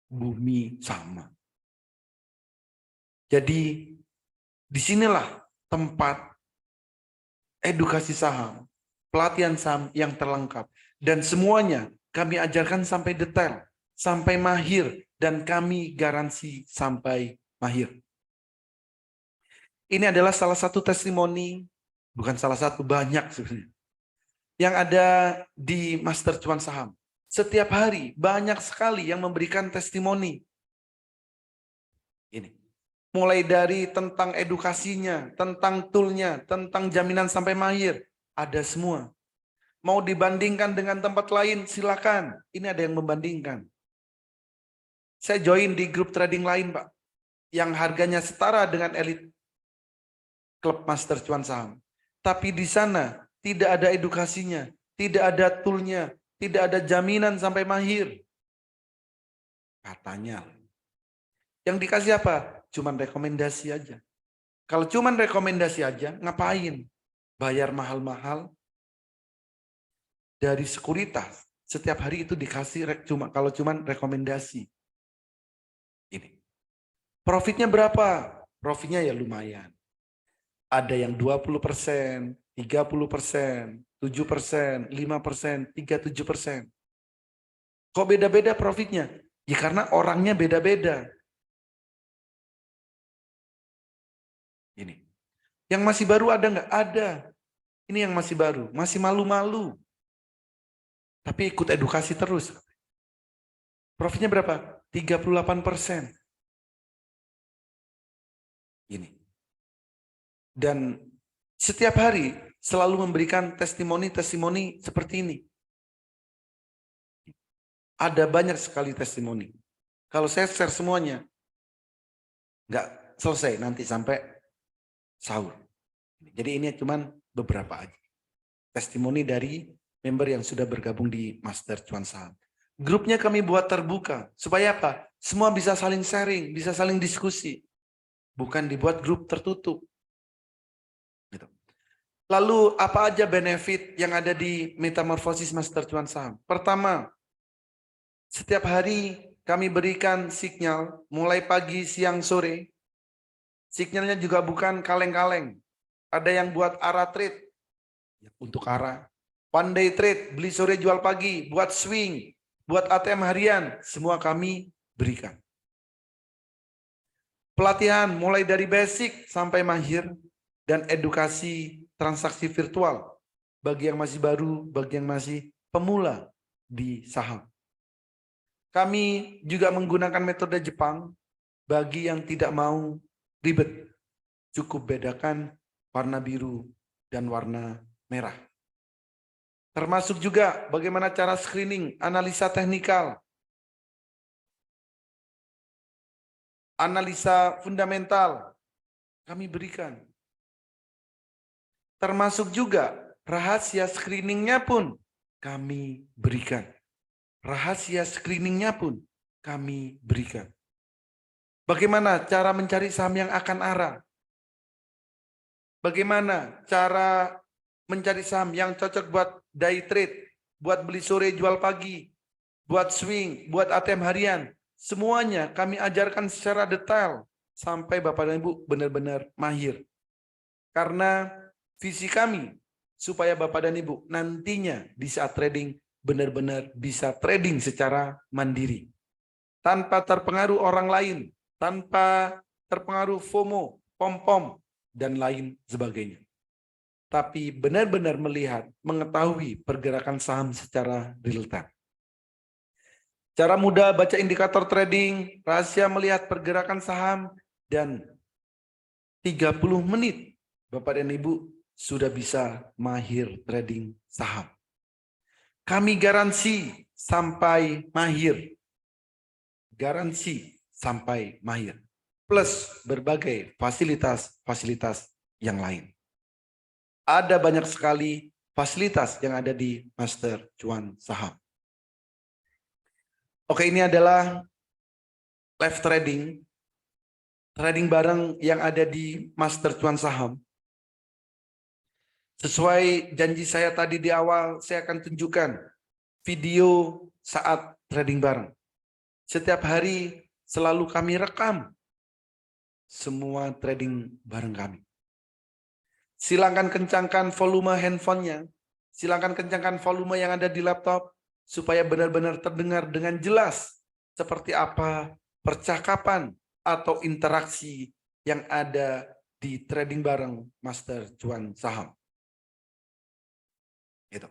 bumi sama. Jadi disinilah tempat edukasi saham, pelatihan saham yang terlengkap. Dan semuanya kami ajarkan sampai detail, sampai mahir, dan kami garansi sampai mahir. Ini adalah salah satu testimoni, bukan salah satu, banyak sebenarnya, yang ada di Master Cuan Saham. Setiap hari banyak sekali yang memberikan testimoni. Ini mulai dari tentang edukasinya, tentang toolnya, tentang jaminan sampai mahir, ada semua. Mau dibandingkan dengan tempat lain, silakan. Ini ada yang membandingkan. Saya join di grup trading lain, Pak, yang harganya setara dengan elit klub Master Cuan Saham. Tapi di sana tidak ada edukasinya, tidak ada toolnya, tidak ada jaminan sampai mahir. Katanya. Yang dikasih apa? Cuman rekomendasi aja. Kalau cuman rekomendasi aja, ngapain? Bayar mahal-mahal dari sekuritas. Setiap hari itu dikasih kalau cuman rekomendasi. Ini. Profitnya berapa? Profitnya ya lumayan. Ada yang 20%, 30%, 7%, 5%, 37%. Kok beda-beda profitnya? Ya karena orangnya beda-beda. Ini. Yang masih baru ada nggak? Ada. Ini yang masih baru, masih malu-malu. Tapi ikut edukasi terus. Profitnya berapa? 38%. Ini. Dan setiap hari selalu memberikan testimoni-testimoni seperti ini. Ada banyak sekali testimoni. Kalau saya share semuanya, nggak selesai nanti sampai sahur. Jadi ini cuman beberapa aja. Testimoni dari member yang sudah bergabung di Master Cuan Saham. Grupnya kami buat terbuka. Supaya apa? Semua bisa saling sharing, bisa saling diskusi. Bukan dibuat grup tertutup. Gitu. Lalu apa aja benefit yang ada di Metamorfosis Master Cuan Saham? Pertama, setiap hari kami berikan sinyal mulai pagi, siang, sore. Sinyalnya juga bukan kaleng-kaleng. Ada yang buat arah trade. Untuk arah. One day trade, beli sore jual pagi. Buat swing, buat ATM harian. Semua kami berikan. Pelatihan mulai dari basic sampai mahir. Dan edukasi transaksi virtual. Bagi yang masih baru, bagi yang masih pemula di saham. Kami juga menggunakan metode Jepang bagi yang tidak mau ribet. Cukup bedakan warna biru dan warna merah. Termasuk juga bagaimana cara screening, analisa teknikal, analisa fundamental kami berikan. Termasuk juga rahasia screeningnya pun kami berikan. Rahasia screeningnya pun kami berikan. Bagaimana cara mencari saham yang akan arah? Bagaimana cara mencari saham yang cocok buat day trade, buat beli sore jual pagi, buat swing, buat ATM harian? Semuanya kami ajarkan secara detail sampai Bapak dan Ibu benar-benar mahir. Karena visi kami supaya Bapak dan Ibu nantinya di saat trading benar-benar bisa trading secara mandiri. Tanpa terpengaruh orang lain, tanpa terpengaruh FOMO, pom-pom, dan lain sebagainya. Tapi benar-benar melihat, mengetahui pergerakan saham secara real time. Cara mudah baca indikator trading, rahasia melihat pergerakan saham, dan 30 menit Bapak dan Ibu sudah bisa mahir trading saham. Kami garansi sampai mahir. Garansi sampai mahir. Plus berbagai fasilitas-fasilitas yang lain. Ada banyak sekali fasilitas yang ada di Master Cuan Saham. Oke, ini adalah live trading. Trading bareng yang ada di Master Cuan Saham. Sesuai janji saya tadi di awal, saya akan tunjukkan video saat trading bareng. Setiap hari selalu kami rekam semua trading bareng kami. Silakan kencangkan volume handphonenya. Silakan kencangkan volume yang ada di laptop supaya benar-benar terdengar dengan jelas seperti apa percakapan atau interaksi yang ada di trading bareng Master Cuan Saham. Gitu.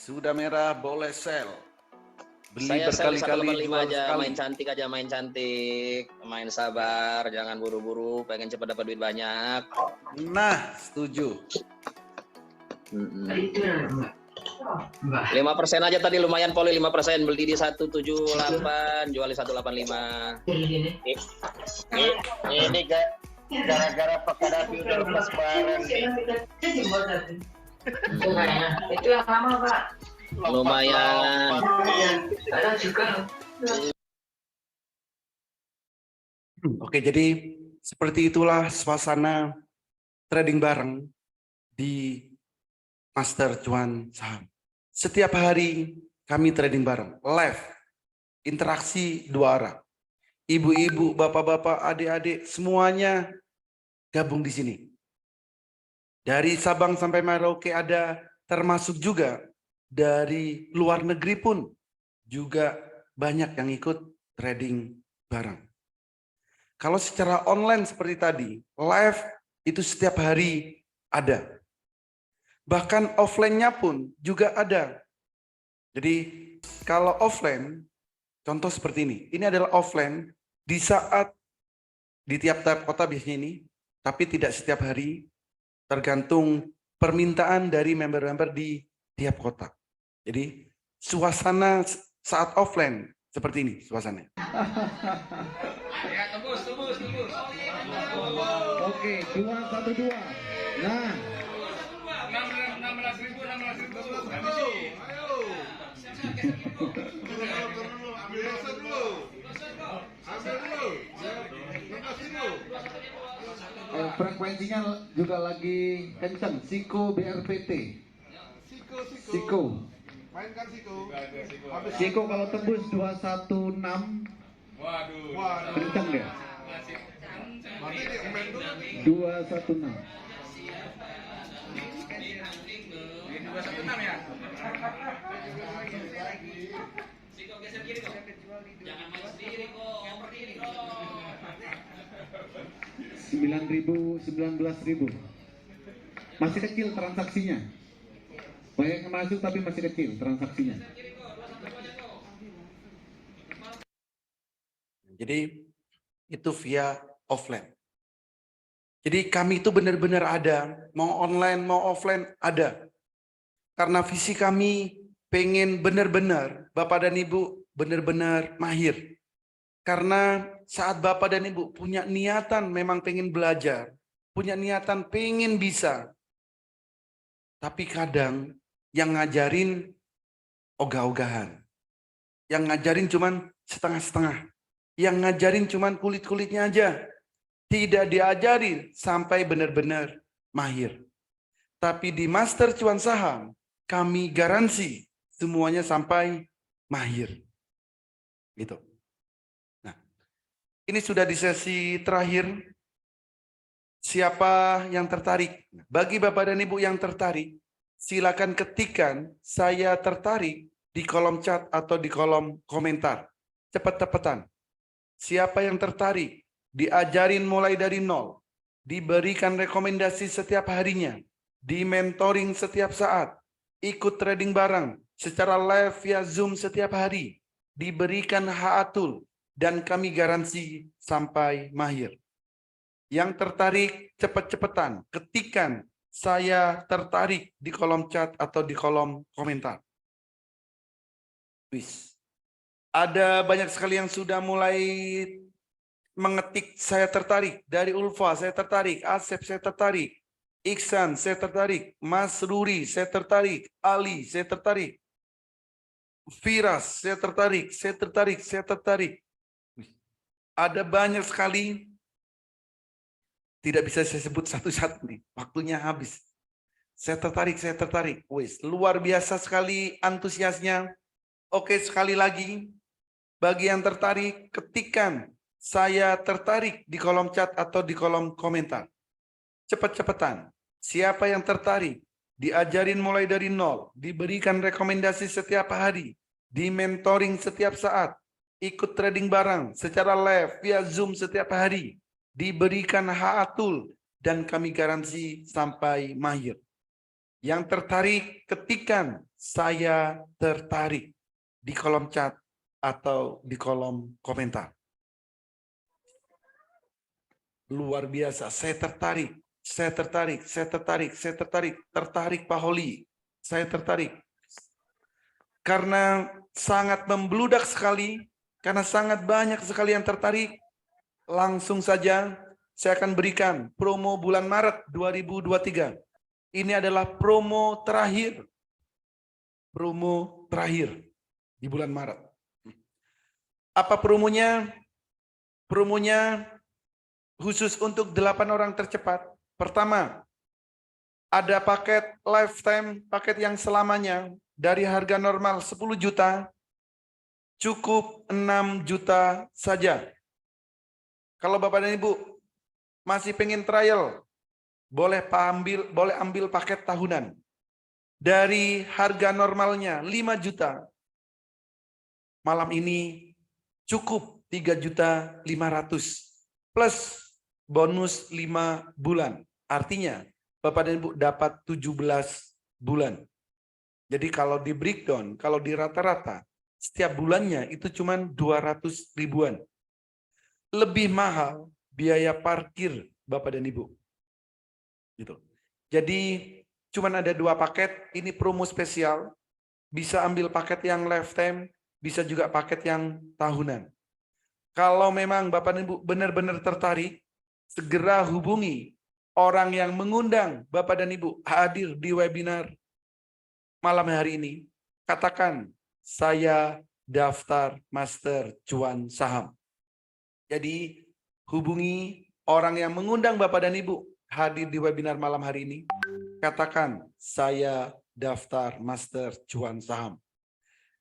Sudah merah boleh sell. Beli Saya sell di berkali-kali, 185 jual aja, sekali. main cantik aja, main cantik, main sabar, jangan buru-buru, pengen cepat dapat duit banyak. Nah, setuju. 5% aja tadi lumayan poli 5%, beli di 178, jual di 185. Ini gara-gara Pak Kadapi udah lepas barang nih. Itu yang lama, Pak. Lumayan. Ada juga. Oke, jadi seperti itulah suasana trading bareng di Master Cuan Saham. Setiap hari kami trading bareng, live, interaksi dua arah. Ibu-ibu, bapak-bapak, adik-adik, semuanya gabung di sini. Dari Sabang sampai Merauke ada, termasuk juga dari luar negeri pun juga banyak yang ikut trading bareng. Kalau secara online seperti tadi, live itu setiap hari ada. Bahkan offline-nya pun juga ada. Jadi kalau offline, contoh seperti ini. Ini adalah offline di saat di tiap-tiap kota biasanya ini, tapi tidak setiap hari, tergantung permintaan dari member-member di tiap kota. Jadi suasana saat offline seperti ini suasananya. Ya, tembus. Oke, 212. Nah, 16.000. frekuensinya juga lagi kencang. Siko BRPT. Siko. Mainkan Siko. Siko kalau tembus 216. Waduh. Kencang ya? Berarti di omen dulu. 216. 216 ya. Siko geser kiri kok. Jangan main sendiri kok, berdiri kok. 9.000, 19.000. Masih kecil transaksinya. Banyak yang masuk tapi masih kecil transaksinya. Jadi itu via offline. Jadi kami itu benar-benar ada, mau online mau offline ada. Karena visi kami pengen benar-benar Bapak dan Ibu benar-benar mahir. Karena saat Bapak dan Ibu punya niatan memang pengen belajar, punya niatan pengen bisa. Tapi kadang yang ngajarin ogah-ogahan. Yang ngajarin cuman setengah-setengah. Yang ngajarin cuman kulit-kulitnya aja. Tidak diajari sampai benar-benar mahir. Tapi di Master Cuan Saham, kami garansi semuanya sampai mahir. Gitu. Nah, ini sudah di sesi terakhir. Siapa yang tertarik? Bagi Bapak dan Ibu yang tertarik, silakan ketikkan saya tertarik di kolom chat atau di kolom komentar. Cepat-cepatan. Siapa yang tertarik? Diajarin mulai dari nol. Diberikan rekomendasi setiap harinya. Di mentoring setiap saat. Ikut trading bareng secara live via Zoom setiap hari. Diberikan haatul dan kami garansi sampai mahir. Yang tertarik cepat-cepatan, ketikkan saya tertarik di kolom chat atau di kolom komentar. Wis. Ada banyak sekali yang sudah mulai mengetik saya tertarik. Dari Ulfa saya tertarik, Asep saya tertarik, Iksan saya tertarik, Mas Ruri saya tertarik, Ali saya tertarik, Firas saya tertarik, saya tertarik. Ada banyak sekali. Tidak bisa saya sebut satu-satu nih, waktunya habis. Saya tertarik. Wis, luar biasa sekali antusiasnya. Oke, sekali lagi, bagi yang tertarik, ketikkan saya tertarik di kolom chat atau di kolom komentar. Cepat-cepatan. Siapa yang tertarik? Diajarin mulai dari nol, diberikan rekomendasi setiap hari, di mentoring setiap saat, ikut trading bareng secara live via Zoom setiap hari, diberikan haatul dan kami garansi sampai mahir. Yang tertarik, ketikkan saya tertarik di kolom chat atau di kolom komentar. Luar biasa, saya tertarik, saya tertarik, saya tertarik, saya tertarik, tertarik Pak Holi, saya tertarik. Karena sangat membludak sekali, karena sangat banyak sekali yang tertarik, langsung saja saya akan berikan promo bulan Maret 2023. Ini adalah promo terakhir. Promo terakhir di bulan Maret. Apa promonya? Promonya khusus untuk 8 orang tercepat. Pertama, ada paket lifetime, paket yang selamanya dari harga normal 10 juta, cukup 6 juta saja. Kalau Bapak dan Ibu masih pengen trial, boleh ambil paket tahunan. Dari harga normalnya 5 juta, malam ini cukup 3.500.000 plus bonus 5 bulan. Artinya Bapak dan Ibu dapat 17 bulan. Jadi kalau di breakdown, kalau di rata-rata, setiap bulannya itu cuma 200 ribuan. Lebih mahal biaya parkir Bapak dan Ibu. Gitu. Jadi cuman ada 2 paket, ini promo spesial. Bisa ambil paket yang lifetime, bisa juga paket yang tahunan. Kalau memang Bapak dan Ibu benar-benar tertarik, segera hubungi orang yang mengundang Bapak dan Ibu hadir di webinar malam hari ini. Katakan, saya daftar Master Cuan Saham. Jadi hubungi orang yang mengundang Bapak dan Ibu hadir di webinar malam hari ini. Katakan, saya daftar Master Cuan Saham.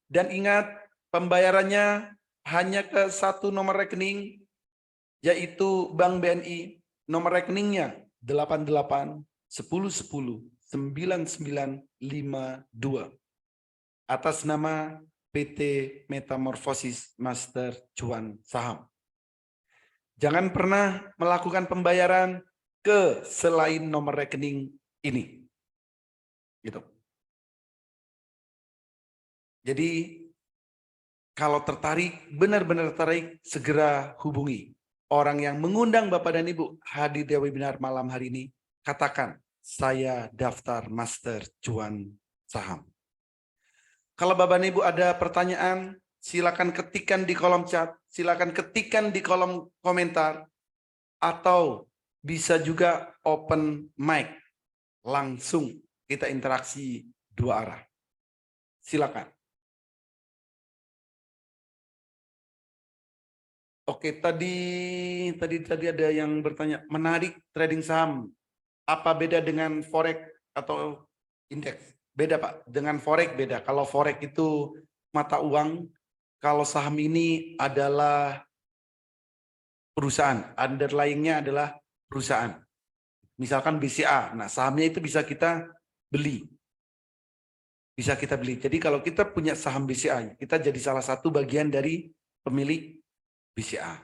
Dan ingat, pembayarannya hanya ke 1 nomor rekening, yaitu Bank BNI. Nomor rekeningnya 88 10 10 9952. Atas nama PT Metamorfosis Master Cuan Saham. Jangan pernah melakukan pembayaran ke selain nomor rekening ini. Gitu. Jadi kalau tertarik, benar-benar tertarik, segera hubungi orang yang mengundang Bapak dan Ibu hadir di webinar malam hari ini. Katakan, saya daftar Master Cuan Saham. Kalau Bapak dan Ibu ada pertanyaan, silakan ketikkan di kolom chat, silakan ketikkan di kolom komentar, atau bisa juga open mic. Langsung kita interaksi 2 arah. Silakan. Oke, tadi ada yang bertanya, menarik trading saham. Apa beda dengan forex atau indeks? Beda Pak, dengan forex beda. Kalau forex itu mata uang, kalau saham ini adalah perusahaan, underlying-nya adalah perusahaan. Misalkan BCA, nah sahamnya itu bisa kita beli. Bisa kita beli. Jadi kalau kita punya saham BCA, kita jadi salah satu bagian dari pemilik BCA.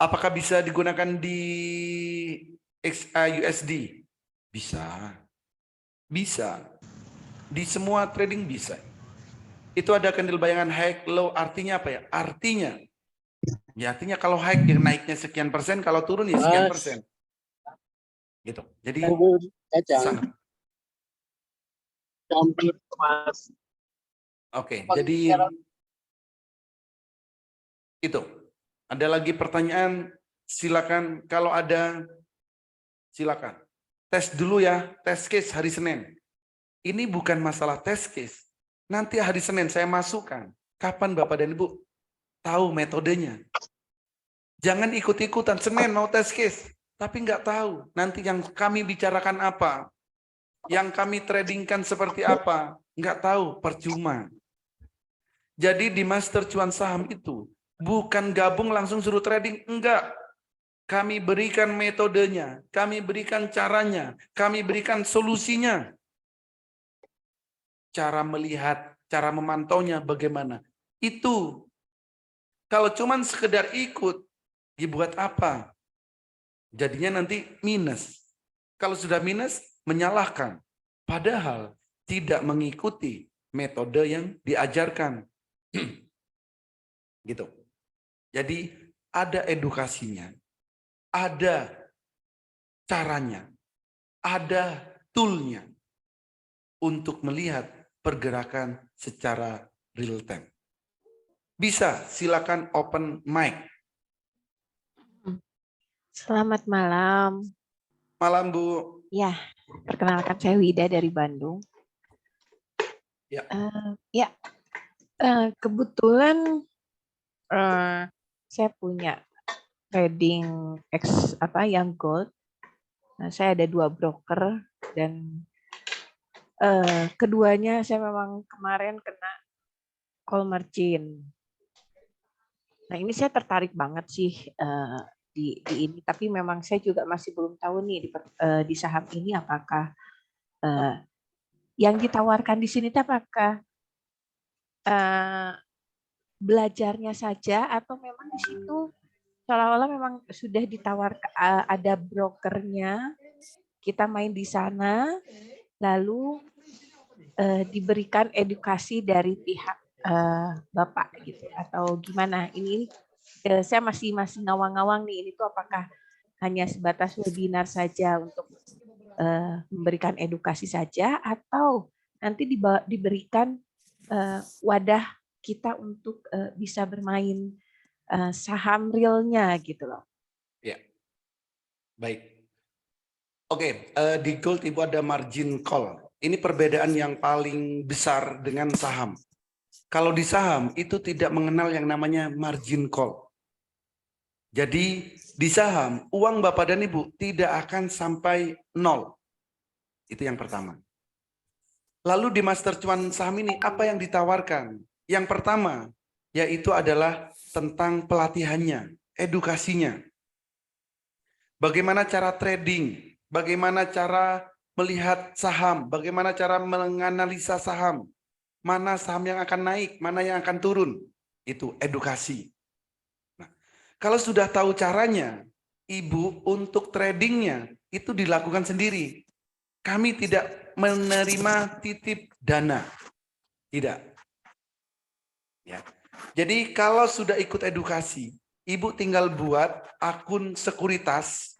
Apakah bisa digunakan di XAUSD? Bisa. Bisa. Di semua trading bisa. Itu ada candle bayangan high, low, artinya apa ya? Artinya kalau high ya naiknya sekian persen, kalau turun ya sekian persen. Gitu. Jadi sangat. Oke, jadi itu. Ada lagi pertanyaan? Silakan, kalau ada silakan. Tes dulu ya, tes case hari Senin. Ini bukan masalah tes case. Nanti hari Senin saya masukkan. Kapan Bapak dan Ibu tahu metodenya? Jangan ikut-ikutan. Senin mau tes case, tapi nggak tahu nanti yang kami bicarakan apa, yang kami tradingkan seperti apa, nggak tahu, percuma. Jadi di Master Cuan Saham itu bukan gabung langsung suruh trading, enggak. Kami berikan metodenya, kami berikan caranya, kami berikan solusinya. Cara melihat, cara memantaunya bagaimana. Itu kalau cuman sekedar ikut, dibuat apa? Jadinya nanti minus. Kalau sudah minus, menyalahkan. Padahal tidak mengikuti metode yang diajarkan. Gitu. Jadi ada edukasinya, ada caranya, ada toolnya untuk melihat pergerakan secara real time. Bisa, silakan open mic. Selamat malam. Malam, Bu. Ya, perkenalkan saya Wida dari Bandung. Ya. Kebetulan saya punya trading yang gold. Nah, saya ada 2 broker dan keduanya saya memang kemarin kena call margin. Nah, ini saya tertarik banget sih di ini, tapi memang saya juga masih belum tahu nih di saham ini apakah yang ditawarkan di sini apakah belajarnya saja atau memang di situ seolah-olah memang sudah ditawarkan ada brokernya, kita main di sana, lalu diberikan edukasi dari pihak Bapak gitu atau gimana? Ini saya masih ngawang-ngawang nih, ini tuh apakah hanya sebatas webinar saja untuk memberikan edukasi saja atau nanti diberikan wadah kita untuk bisa bermain saham realnya gitu loh. Ya, baik. Oke, di gold Ibu ada margin call. Ini perbedaan yang paling besar dengan saham. Kalau di saham itu tidak mengenal yang namanya margin call. Jadi di saham uang Bapak dan Ibu tidak akan sampai 0. Itu yang pertama. Lalu di Master Cuan saham ini apa yang ditawarkan? Yang pertama yaitu adalah tentang pelatihannya, edukasinya. Bagaimana cara trading, bagaimana cara melihat saham, bagaimana cara menganalisa saham, mana saham yang akan naik, mana yang akan turun. Itu edukasi. Nah, kalau sudah tahu caranya, Ibu untuk tradingnya itu dilakukan sendiri. Kami tidak menerima titip dana. Tidak. Ya. Jadi kalau sudah ikut edukasi, Ibu tinggal buat akun sekuritas.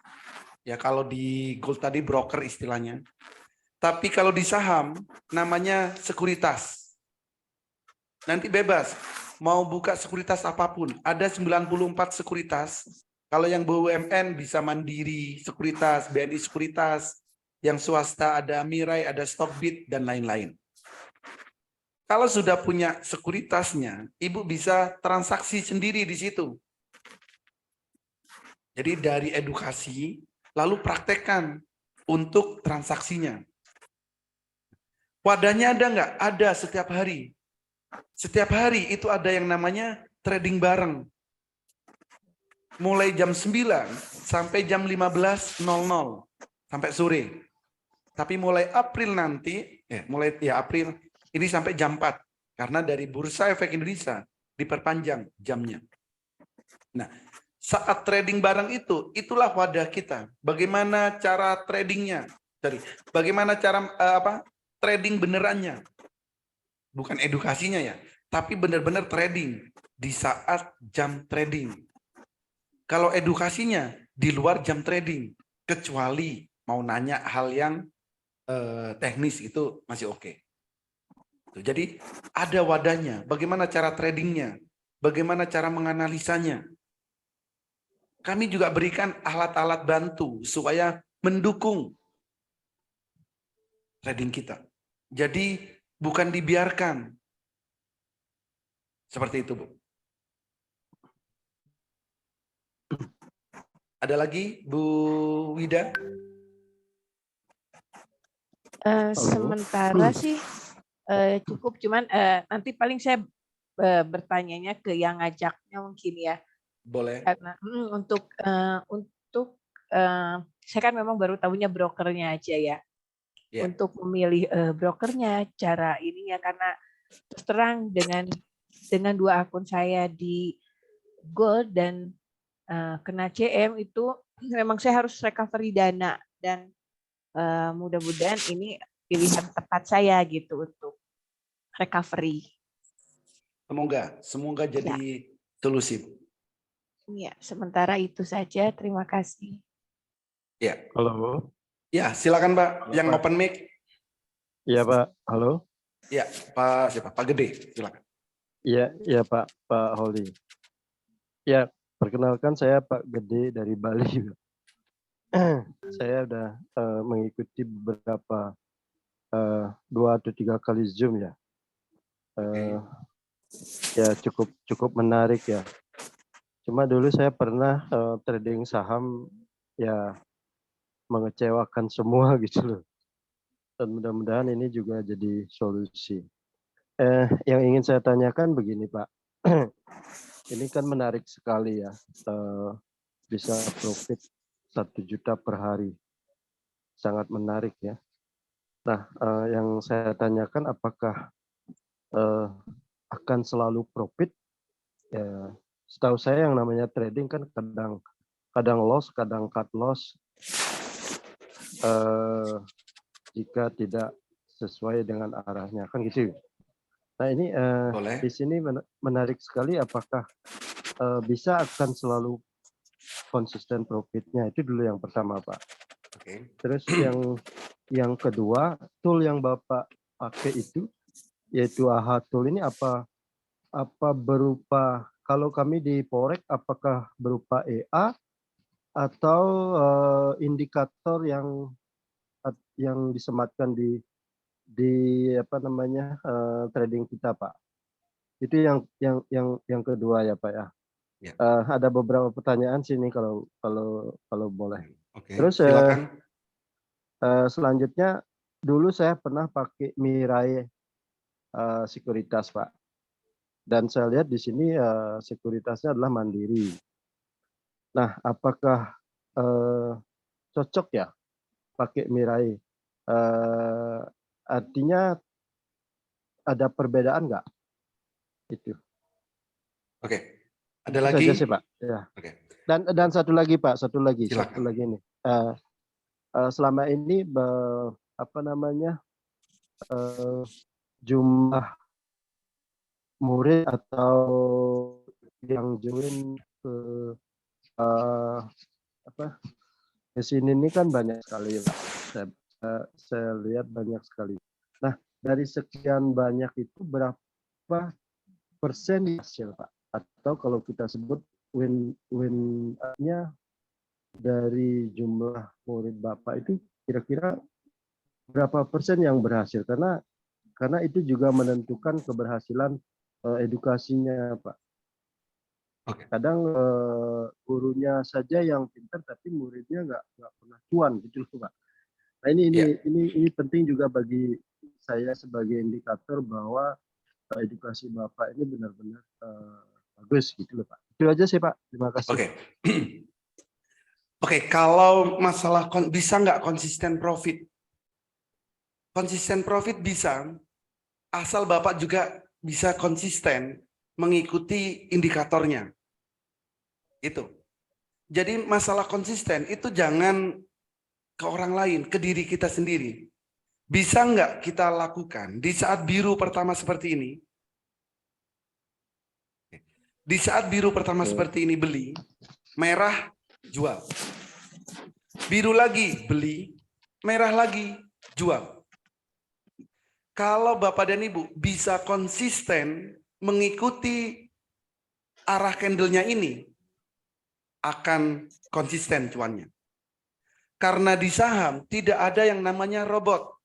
Ya kalau di gold tadi broker istilahnya. Tapi kalau di saham namanya sekuritas. Nanti bebas. Mau buka sekuritas apapun. Ada 94 sekuritas. Kalau yang BUMN bisa Mandiri Sekuritas, BNI Sekuritas. Yang swasta ada Mirai, ada Stockbit, dan lain-lain. Kalau sudah punya sekuritasnya, Ibu bisa transaksi sendiri di situ. Jadi dari edukasi, lalu praktekkan untuk transaksinya. Wadahnya ada nggak? Ada setiap hari. Setiap hari itu ada yang namanya trading bareng. Mulai jam 9 sampai jam 15.00 sampai sore. Tapi mulai April nanti, April ini sampai jam 4. Karena dari Bursa Efek Indonesia diperpanjang jamnya. Nah, saat trading bareng itu, itulah wadah kita. Bagaimana cara tradingnya? Bagaimana cara trading benerannya? Bukan edukasinya ya, tapi benar-benar trading di saat jam trading. Kalau edukasinya di luar jam trading, kecuali mau nanya hal yang teknis itu masih oke. Jadi ada wadahnya, bagaimana cara tradingnya, bagaimana cara menganalisanya. Kami juga berikan alat-alat bantu supaya mendukung trading kita. Jadi bukan dibiarkan. Seperti itu, Bu. Ada lagi, Bu Wida? Sementara sih cukup, cuman nanti paling saya bertanyanya ke yang ngajaknya mungkin ya. Boleh. Karena untuk saya kan memang baru tahunya brokernya aja ya. Yeah. Untuk memilih brokernya, cara ininya, karena terus terang dengan 2 akun saya di Gold dan kena CM itu memang saya harus recovery dana, dan Mudah-mudahan ini pilihan tepat saya gitu untuk recovery. Semoga jadi solusi. Ya, sementara itu saja. Terima kasih. Ya, Halo. ya silakan Pak. Halo, Yang Pak. open mic. Iya Pak. Halo. Ya, Pak siapa? Pak Gede, silakan. Iya Pak Holly. Ya, perkenalkan saya Pak Gede dari Bali. Saya udah mengikuti beberapa 2 atau 3 kali Zoom ya. Ya cukup menarik ya. Cuma dulu saya pernah trading saham ya mengecewakan semua gitu loh. Dan mudah-mudahan ini juga jadi solusi. Yang ingin saya tanyakan begini Pak. Ini kan menarik sekali ya. Bisa profit 1 juta per hari. Sangat menarik ya. Nah, yang saya tanyakan apakah akan selalu profit? Ya, setahu saya yang namanya trading kan kadang loss, kadang cut loss. Jika tidak sesuai dengan arahnya kan gitu. Nah ini Boleh. di sini menarik sekali. Apakah bisa akan selalu konsisten profitnya? Itu dulu yang pertama Pak. Oke. Terus yang kedua, tool yang Bapak pakai itu, yaitu AHA tool ini apa berupa, kalau kami di Forex apakah berupa EA atau indikator yang disematkan di apa namanya trading kita Pak. Itu yang kedua ya Pak ya. Ya. Ada beberapa pertanyaan sini kalau boleh. Oke. Terus Silakan. selanjutnya dulu saya pernah pakai Mirai sekuritas Pak. Dan saya lihat di sini sekuritasnya adalah mandiri. Nah, apakah cocok ya pakai Mirai? Artinya ada perbedaan nggak? Itu. Oke. Ada Itu lagi? saja sih Pak. Ya. Oke. Dan satu lagi Pak, satu lagi Silakan. ini. Selama ini apa namanya jumlah murid atau yang join ke ke sini ini kan banyak sekali Pak. Saya lihat banyak sekali. Nah, dari sekian banyak itu berapa persen hasil Pak? Atau kalau kita sebut win-nya dari jumlah murid Bapak itu kira-kira berapa persen yang berhasil? Karena itu juga menentukan keberhasilan edukasinya Pak. Oke. Kadang gurunya saja yang pintar tapi muridnya nggak pernah cuan gitu loh Pak. Nah ini penting juga bagi saya sebagai indikator bahwa edukasi Bapak ini benar-benar bagus gitu loh Pak. Itu aja sih Pak. Terima kasih. Oke. Oke, kalau masalah bisa nggak konsisten profit? Konsisten profit bisa, asal Bapak juga bisa konsisten mengikuti indikatornya. Itu. Jadi masalah konsisten itu jangan ke orang lain, ke diri kita sendiri. Bisa nggak kita lakukan di saat biru pertama seperti ini? Di saat biru pertama seperti ini beli, merah jual. Biru lagi beli, merah lagi jual. Kalau Bapak dan Ibu bisa konsisten mengikuti arah candlenya ini, akan konsisten cuannya. Karena di saham tidak ada yang namanya robot.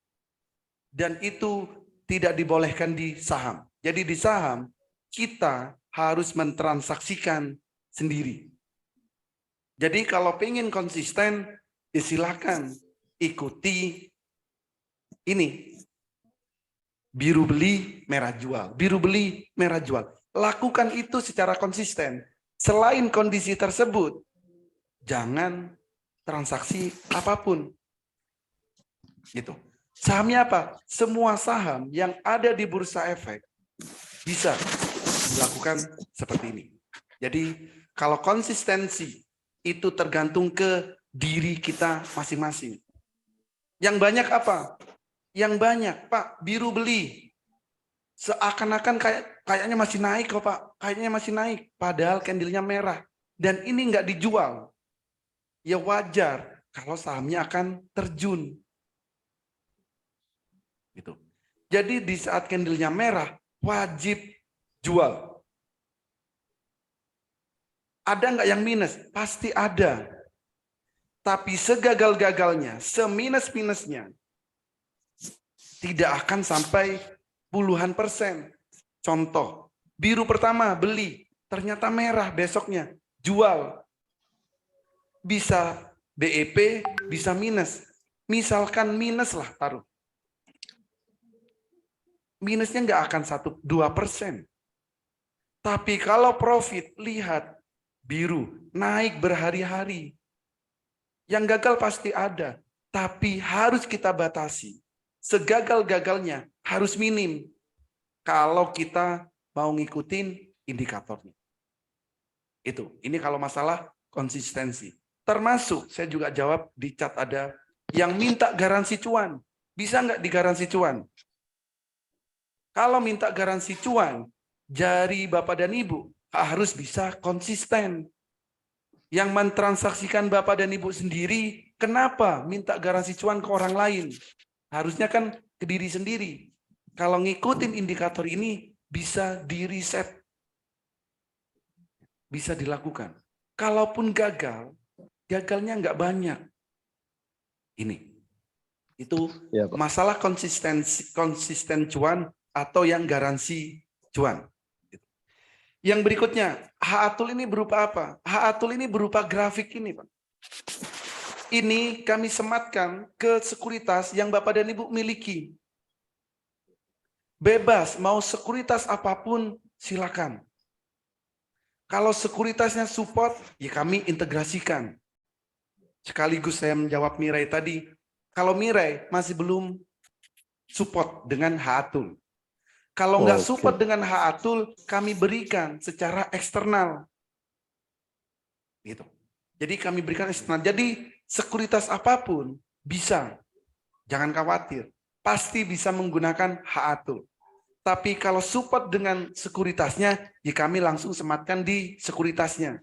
Dan itu tidak dibolehkan di saham. Jadi di saham kita harus mentransaksikan sendiri. Jadi kalau pengen konsisten, ya silakan ikuti ini. Biru beli, merah jual. Biru beli, merah jual. Lakukan itu secara konsisten. Selain kondisi tersebut, jangan transaksi apapun. Gitu. Sahamnya apa? Semua saham yang ada di bursa efek bisa dilakukan seperti ini. Jadi kalau konsistensi itu tergantung ke diri kita masing-masing. Yang banyak apa? Yang banyak, Pak, biru beli. Seakan-akan kayaknya masih naik kok, Pak. Kayaknya masih naik. Padahal candlenya merah. Dan ini nggak dijual. Ya wajar kalau sahamnya akan terjun. Gitu. Jadi di saat candlenya merah, wajib jual. Ada nggak yang minus? Pasti ada. Tapi segagal-gagalnya, seminus-minusnya, tidak akan sampai puluhan persen. Contoh, biru pertama beli, ternyata merah besoknya, jual. Bisa BEP, bisa minus. Misalkan minus lah taruh. Minusnya nggak akan 1-2%. Tapi kalau profit, lihat, biru, naik berhari-hari. Yang gagal pasti ada, tapi harus kita batasi. Segagal-gagalnya harus minim. Kalau kita mau ngikutin indikatornya. Itu, ini kalau masalah konsistensi. Termasuk, saya juga jawab di chat ada, yang minta garansi cuan. Bisa nggak digaransi cuan? Kalau minta garansi cuan, jari Bapak dan Ibu harus bisa konsisten. Yang mentransaksikan Bapak dan Ibu sendiri, kenapa minta garansi cuan ke orang lain? Harusnya kan ke diri sendiri. Kalau ngikutin indikator ini, bisa di-reset. Bisa dilakukan. Kalaupun gagal, gagalnya nggak banyak. Ini. Itu Ya, Pak. masalah konsisten cuan atau yang garansi cuan. Yang berikutnya, H-Atul ini berupa apa? H-Atul ini berupa grafik ini, Pak. Ini kami sematkan ke sekuritas yang Bapak dan Ibu miliki. Bebas, mau sekuritas apapun, silakan. Kalau sekuritasnya support, ya kami integrasikan. Sekaligus saya menjawab Mirai tadi, kalau Mirai masih belum support dengan H-Atul. Kalau nggak support dengan H-Atul, kami berikan secara eksternal. Gitu. Jadi kami berikan eksternal. Jadi sekuritas apapun bisa. Jangan khawatir. Pasti bisa menggunakan H-Atul. Tapi kalau support dengan sekuritasnya, ya kami langsung sematkan di sekuritasnya.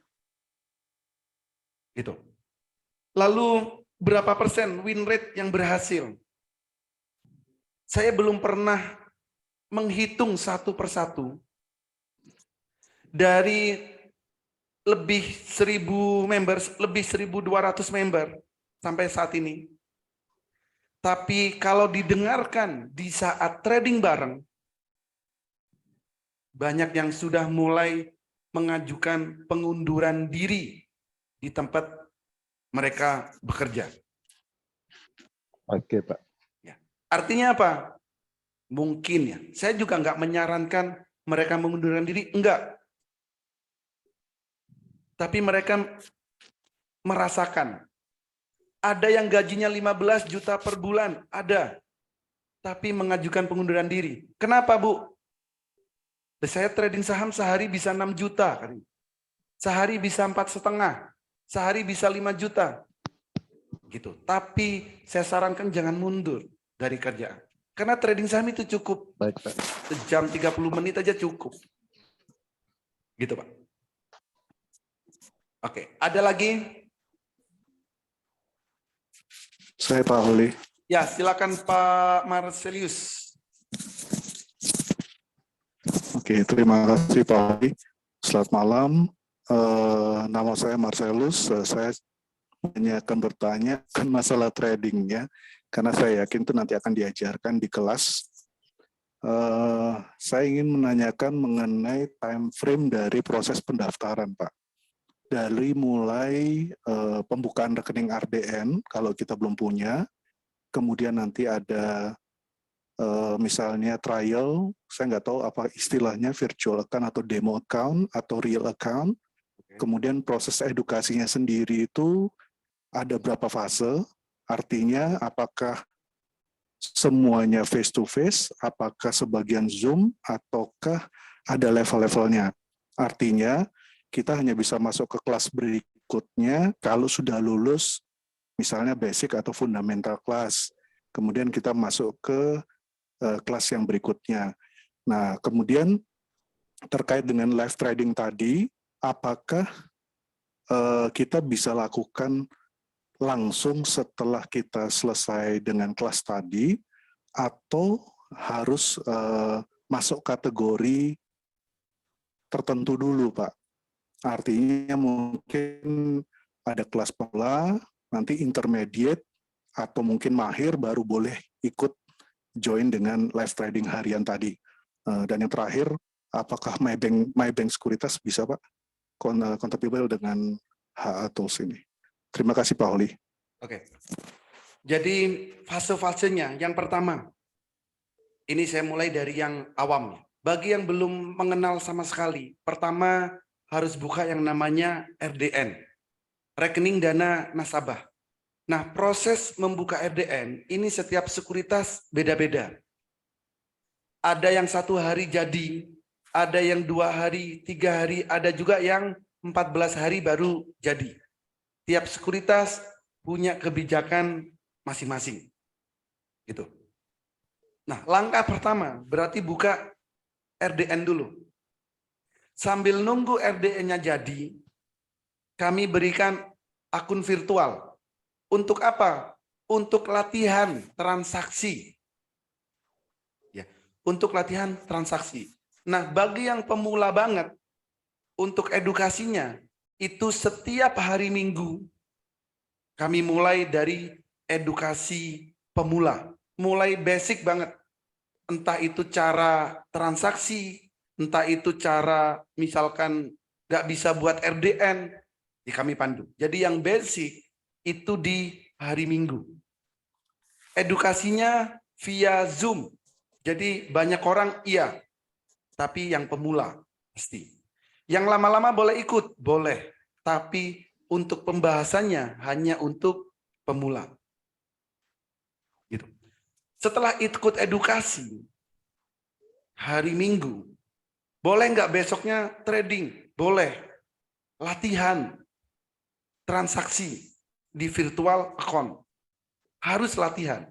Gitu. Lalu berapa persen win rate yang berhasil? Saya belum pernah menghitung satu persatu dari lebih 1.000 members, lebih 1.200 member sampai saat ini. Tapi kalau didengarkan di saat trading bareng, banyak yang sudah mulai mengajukan pengunduran diri di tempat mereka bekerja. Oke, Pak. Artinya apa? Mungkin ya. Saya juga nggak menyarankan mereka mengundurkan diri. Enggak. Tapi mereka merasakan. Ada yang gajinya 15 juta per bulan. Ada. Tapi mengajukan pengunduran diri. Kenapa, Bu? Saya trading saham sehari bisa 6 juta. Sehari bisa 4,5. Sehari bisa 5 juta. Gitu. Tapi saya sarankan jangan mundur dari kerjaan. Karena trading saham itu cukup. Baik, Pak. Sejam 30 menit aja cukup. Gitu, Pak. Oke, ada lagi? Saya Pak Holi. Ya, silakan Pak Marcelius. Oke, terima kasih Pak Holi. Selamat malam. Nama saya Marcelus. Saya hanya akan bertanya masalah tradingnya. Karena saya yakin itu nanti akan diajarkan di kelas. Saya ingin menanyakan mengenai time frame dari proses pendaftaran, Pak. Dari mulai pembukaan rekening RDN, kalau kita belum punya, kemudian nanti ada misalnya trial, saya nggak tahu apa istilahnya, virtual account atau demo account atau real account. Kemudian proses edukasinya sendiri itu ada berapa fase? Artinya apakah semuanya face to face, apakah sebagian Zoom, ataukah ada level-levelnya? Artinya kita hanya bisa masuk ke kelas berikutnya kalau sudah lulus misalnya basic atau fundamental class. kemudian kita masuk ke kelas yang berikutnya. Nah, kemudian terkait dengan live trading tadi, apakah kita bisa lakukan langsung setelah kita selesai dengan kelas tadi, atau harus masuk kategori tertentu dulu, Pak? Artinya mungkin ada kelas pemula, nanti intermediate, atau mungkin mahir baru boleh ikut join dengan live trading harian tadi. Dan yang terakhir, apakah MyBank Sekuritas bisa, Pak, compatible dengan HA Tools ini? Terima kasih, Pak Holi. Oke. Jadi fase-fasenya, yang pertama, ini saya mulai dari yang awam. Bagi yang belum mengenal sama sekali, pertama harus buka yang namanya RDN, rekening dana nasabah. Nah, proses membuka RDN ini setiap sekuritas beda-beda. Ada yang 1 hari jadi, ada yang 2 hari, 3 hari, ada juga yang 14 hari baru jadi. Tiap sekuritas punya kebijakan masing-masing. Gitu. Nah, langkah pertama berarti buka RDN dulu. Sambil nunggu RDN-nya jadi, kami berikan akun virtual. Untuk apa? Untuk latihan transaksi. Ya, untuk latihan transaksi. Nah, bagi yang pemula banget, untuk edukasinya, itu setiap hari Minggu, kami mulai dari edukasi pemula. Mulai basic banget. Entah itu cara transaksi, entah itu cara misalkan nggak bisa buat RDN, ya kami pandu. Jadi yang basic itu di hari Minggu. Edukasinya via Zoom. Jadi banyak orang iya, tapi yang pemula pasti. Yang lama-lama boleh ikut, boleh. Tapi untuk pembahasannya hanya untuk pemula. Gitu. Setelah ikut edukasi, hari Minggu, boleh nggak besoknya trading? Boleh. Latihan transaksi di virtual account. Harus latihan.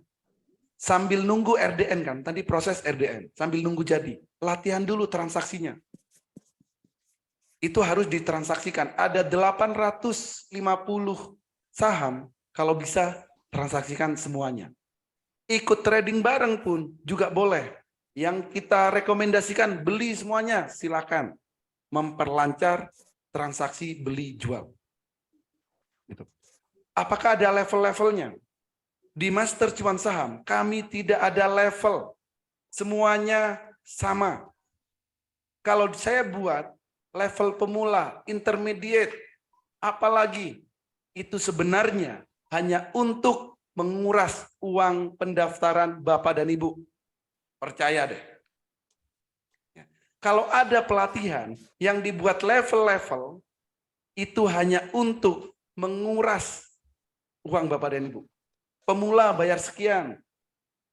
Sambil nunggu RDN kan, tadi proses RDN. Sambil nunggu jadi. Latihan dulu transaksinya. Itu harus ditransaksikan. Ada 850 saham, kalau bisa transaksikan semuanya. Ikut trading bareng pun juga boleh. Yang kita rekomendasikan beli semuanya, silakan. Memperlancar transaksi beli jual. Gitu. Apakah ada level-levelnya? Di Master Cuan Saham, kami tidak ada level. Semuanya sama. Kalau saya buat level pemula, intermediate, apalagi itu sebenarnya hanya untuk menguras uang pendaftaran Bapak dan Ibu. Percaya deh. Kalau ada pelatihan yang dibuat level-level, itu hanya untuk menguras uang Bapak dan Ibu. Pemula bayar sekian,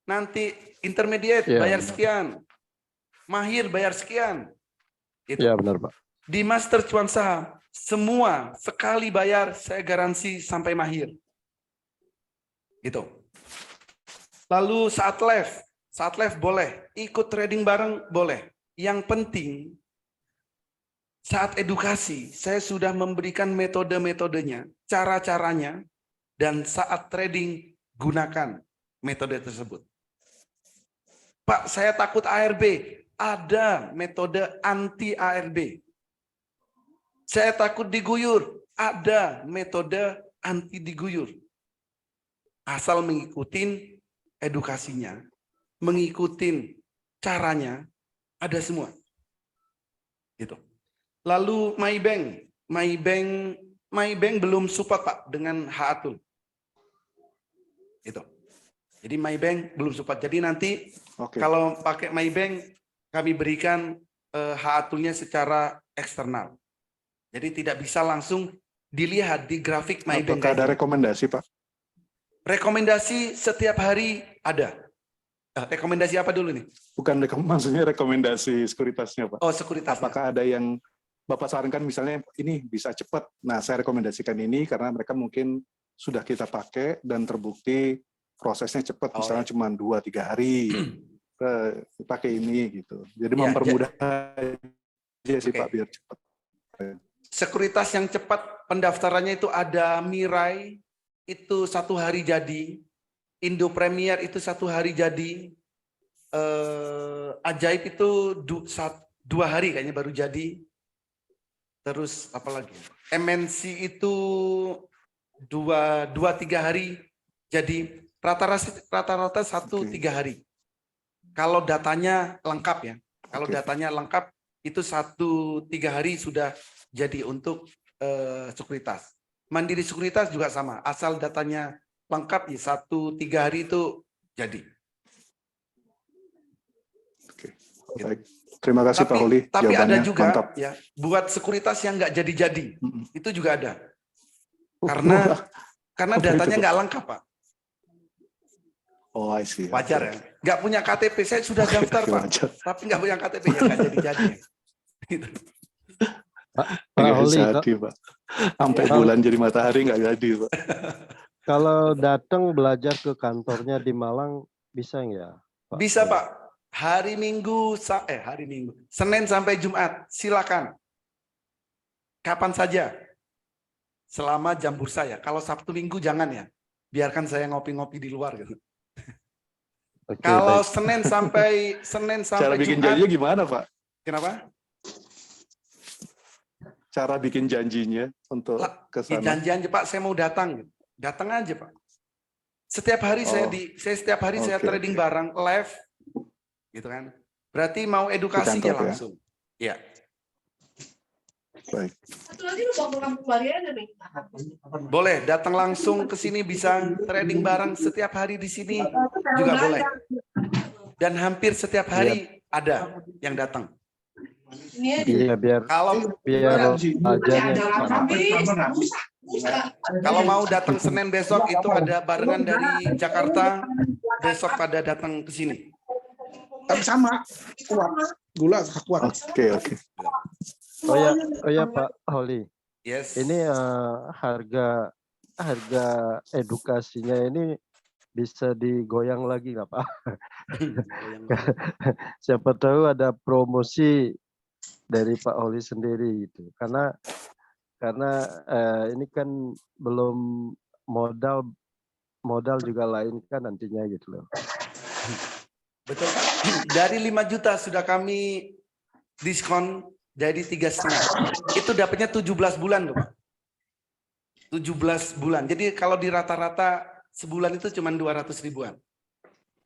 nanti intermediate bayar sekian, mahir bayar sekian. Itu. Ya benar, Pak. Di Master Cuan Saham, semua sekali bayar saya garansi sampai mahir. Gitu. Lalu saat live boleh, ikut trading bareng boleh. Yang penting saat edukasi saya sudah memberikan metode-metodenya, cara-caranya, dan saat trading gunakan metode tersebut. Pak, saya takut ARB. Ada metode anti ARB. Saya takut diguyur. Ada metode anti diguyur. Asal mengikuti edukasinya, mengikuti caranya, ada semua. Gitu. Lalu MyBank belum support, Pak, dengan HA-Tool. Itu. Jadi MyBank belum support. Jadi nanti kalau pakai MyBank kami berikan HA-Tool-nya secara eksternal. Jadi tidak bisa langsung dilihat di grafik MyBank. Apakah ada rekomendasi, Pak? Rekomendasi setiap hari ada. Rekomendasi apa dulu nih? Bukan maksudnya rekomendasi sekuritasnya, Pak. Oh, sekuritas. Apakah ada yang Bapak sarankan misalnya ini bisa cepat? Nah, saya rekomendasikan ini karena mereka mungkin sudah kita pakai dan terbukti prosesnya cepat, Oh, misalnya ya. cuma 2-3 hari, pakai ini gitu. Jadi Ya, mempermudah aja sih Oke. Pak, biar cepat. Sekuritas yang cepat pendaftarannya itu ada Mirai, itu 1 hari jadi. Indo Premier itu 1 hari jadi. Ajaib itu 2 hari kayaknya baru jadi. Terus apa lagi? MNC itu 2-3 hari jadi. Rata-rata 1-3 hari. Kalau datanya lengkap ya. Kalau Oke. datanya lengkap itu 1-3 hari sudah jadi untuk sekuritas. Mandiri Sekuritas juga sama. Asal datanya lengkap ya 1-3 hari itu jadi. Oke. Baik. Terima kasih Pak Holi. Tapi ada Jawabannya juga mantap. ya buat sekuritas yang nggak jadi-jadi. Mm-mm. Itu juga ada. Oh, Karena apa itu, datanya Pak? nggak lengkap, Pak. Oh, I see. Wajar ya. Nggak punya KTP, saya sudah daftar, Pak. Wajar. Tapi nggak punya KTP ya nggak jadi-jadi. Gitu. Pak Nggak Holi, jadi, Pak. Sampai bulan jadi matahari nggak jadi, Pak. kalau datang belajar ke kantornya di Malang bisa nggak? Pak? Bisa, Pak. Hari Minggu, Senin sampai Jumat, silakan. Kapan saja. Selama jam bursa ya. Kalau Sabtu Minggu jangan ya. Biarkan saya ngopi-ngopi di luar gitu. Oke, Kalau baik. Senin sampai Cara bikin Jumat. janjinya gimana, Pak? Kenapa? Cara bikin janjinya untuk ke sana? Janji aja Pak, saya mau datang. Datang aja Pak. Setiap hari saya Oke, trading oke. barang live, gitu kan? Berarti mau edukasi Di kantor, ya ya? langsung. Ya. Baik. Satu lagi lu bawa pulang kembali aja nih. Boleh datang langsung ke sini bisa trading barang setiap hari di sini juga boleh. Dan hampir setiap hari ada yang datang. Iya, biar Kalau ajarnya kalau mau datang Senin besok itu ada barengan dari Jakarta, besok pada datang ke sini. Tapi sama, kuat. Gula kuat. Oke. Oh ya Pak Holi, Yes. ini harga edukasinya ini bisa digoyang lagi nggak Pak? Siapa tahu ada promosi dari Pak Holi sendiri gitu. Karena ini kan belum modal juga lain kan nantinya gitu loh. Betul Pak. Dari 5 juta sudah kami diskon jadi 3,5. Itu dapatnya 17 bulan loh Pak. 17 bulan. Jadi kalau di rata-rata sebulan itu cuma 200 ribuan.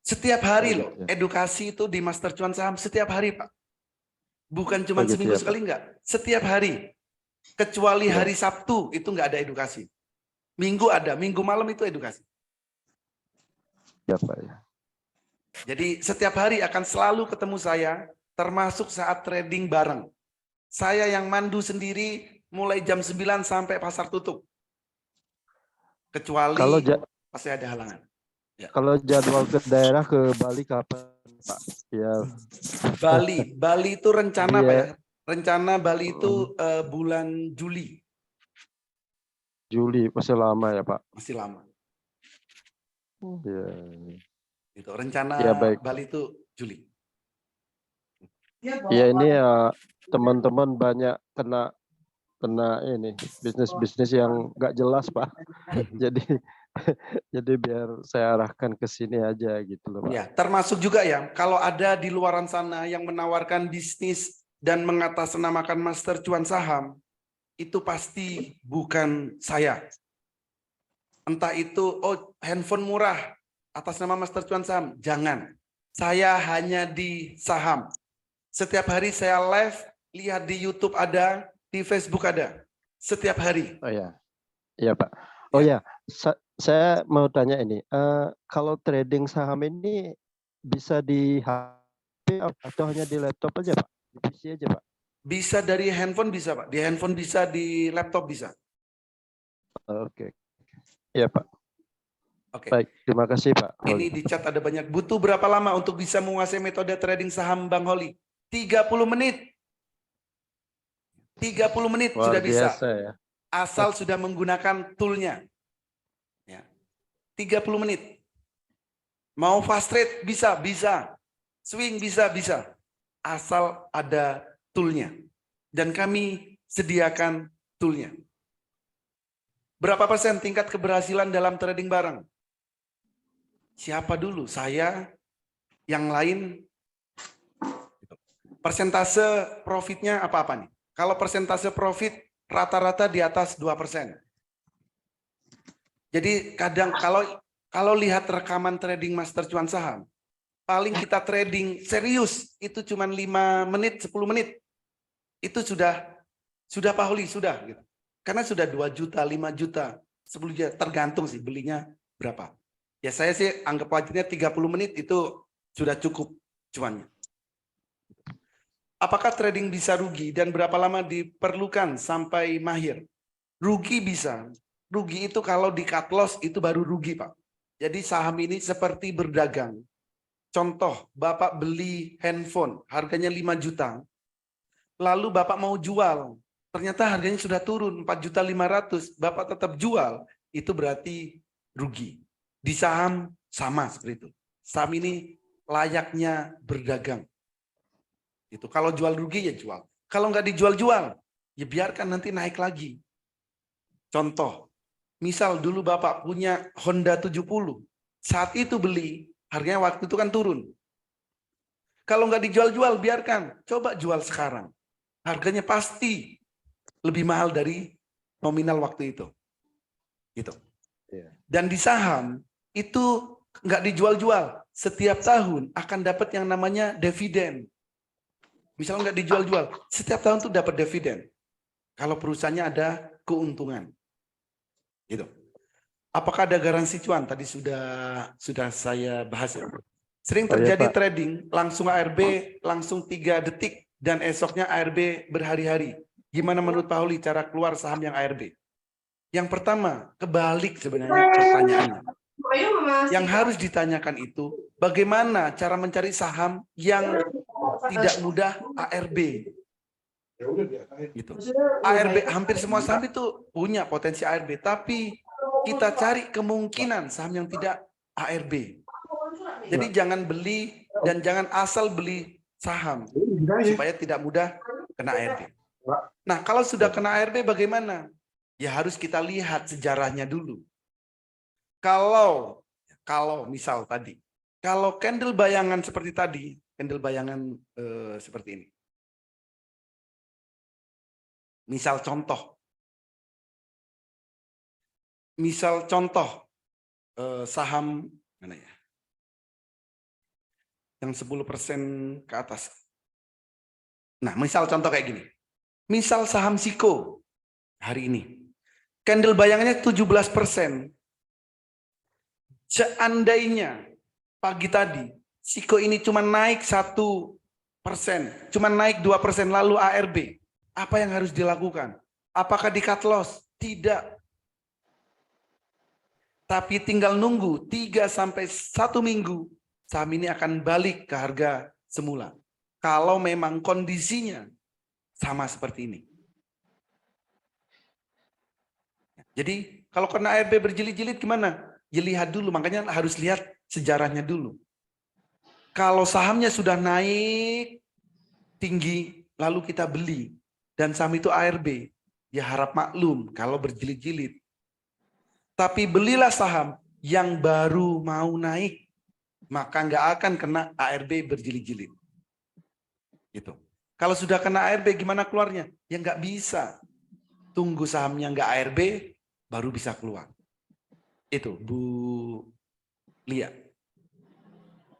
Setiap hari loh. Edukasi itu di Master Cuan Saham setiap hari Pak. Bukan cuma Begitu seminggu ya, Pak. sekali enggak. Setiap hari. Kecuali hari Sabtu itu enggak ada edukasi. Minggu ada. Minggu malam itu edukasi. Ya Pak ya. Jadi setiap hari akan selalu ketemu saya, termasuk saat trading bareng. Saya yang mandu sendiri mulai jam 9 sampai pasar tutup. Kecuali Kalau pasti ada halangan. kalau jadwal ke daerah ke Bali kapan Pak? Ya Bali itu rencana Iya. Pak ya. Rencana Bali itu bulan Juli. Juli masih lama ya Pak. Masih lama. Ya. Itu rencana Ya, baik. Bali itu Juli. Ya ini teman-teman banyak kena ini bisnis yang nggak jelas Pak. jadi biar saya arahkan ke sini aja gitu loh Pak. Ya, termasuk juga ya, kalau ada di luaran sana yang menawarkan bisnis dan mengatasnamakan Master Cuan Saham, itu pasti bukan saya. Entah itu, handphone murah atas nama Master Cuan Saham, jangan. Saya hanya di saham. Setiap hari saya live, lihat di YouTube ada, di Facebook ada. Setiap hari. Oh ya, iya Pak. Oh ya, saya mau tanya ini, kalau trading saham ini bisa di HP atau hanya di laptop aja Pak? Di PC aja Pak? Bisa dari handphone bisa Pak, di handphone bisa, di laptop bisa. Oke, iya Pak. Oke. Baik, terima kasih Pak. Ini di chat ada banyak. Butuh berapa lama untuk bisa menguasai metode trading saham Bang Holi? 30 menit. 30 menit Luar sudah bisa. biasa ya. Asal sudah menggunakan toolnya. Ya. 30 menit. Mau fast trade bisa, bisa. Swing bisa, bisa. Asal ada toolnya. Dan kami sediakan toolnya. Berapa persen tingkat keberhasilan dalam trading barang? Siapa dulu? Saya, yang lain. Persentase profitnya apa-apa nih? Kalau persentase profit rata-rata di atas 2%. Jadi kadang kalau lihat rekaman trading Master Cuan Saham, paling kita trading serius itu cuma 5 menit, 10 menit. Itu sudah Pak Holi, sudah gitu. Karena sudah 2 juta, 5 juta, 10 juta, tergantung sih belinya berapa. Ya saya sih anggap wajibnya 30 menit itu sudah cukup cuannya. Apakah trading bisa rugi dan berapa lama diperlukan sampai mahir? Rugi bisa. Rugi itu kalau di cut loss itu baru rugi, Pak. Jadi saham ini seperti berdagang. Contoh, Bapak beli handphone harganya 5 juta. Lalu Bapak mau jual. Ternyata harganya sudah turun 4.500.000. Bapak tetap jual. Itu berarti rugi. Di saham sama seperti itu. Saham ini layaknya berdagang. Itu kalau jual rugi ya jual. Kalau nggak dijual-jual, ya biarkan nanti naik lagi. Contoh, misal dulu Bapak punya Honda 70. Saat itu beli, harganya waktu itu kan turun. Kalau nggak dijual-jual, biarkan. Coba jual sekarang. Harganya pasti lebih mahal dari nominal waktu itu. Gitu. Dan di saham, itu nggak dijual-jual. Setiap tahun akan dapat yang namanya dividen. Misalnya nggak dijual-jual, setiap tahun tuh dapat dividen. Kalau perusahaannya ada keuntungan. Gitu. Apakah ada garansi cuan? Tadi sudah saya bahas. Sering terjadi trading, langsung ARB, langsung 3 detik, dan esoknya ARB berhari-hari. Gimana menurut Pak Holi cara keluar saham yang ARB? Yang pertama, kebalik sebenarnya pertanyaannya. Yang harus ditanyakan itu, bagaimana cara mencari saham yang tidak mudah ARB. Gitu. ARB, hampir semua saham itu punya potensi ARB, tapi kita cari kemungkinan saham yang tidak ARB. Jadi jangan beli dan jangan asal beli saham supaya tidak mudah kena ARB. Nah, kalau sudah kena ARB bagaimana? Ya harus kita lihat sejarahnya dulu. Kalau misal tadi, kalau candle bayangan seperti tadi, candle bayangan seperti ini. Misal contoh saham mana ya? Yang 10% ke atas. Nah, misal contoh kayak gini. Misal saham Siko hari ini. Candle bayangannya 17%. Seandainya pagi tadi Siko ini cuma naik 1%, cuma naik 2%, lalu ARB. Apa yang harus dilakukan? Apakah di cut loss? Tidak. Tapi tinggal nunggu 3 sampai 1 minggu, saham ini akan balik ke harga semula. Kalau memang kondisinya sama seperti ini. Jadi kalau kena ARB berjilid-jilid gimana? Ya lihat dulu, makanya harus lihat sejarahnya dulu. Kalau sahamnya sudah naik tinggi, lalu kita beli, dan saham itu ARB, ya harap maklum kalau berjilid-jilid. Tapi belilah saham yang baru mau naik, maka nggak akan kena ARB berjilid-jilid. Gitu. Kalau sudah kena ARB, gimana keluarnya? Ya nggak bisa. Tunggu sahamnya nggak ARB, baru bisa keluar. Itu, Bu Lia.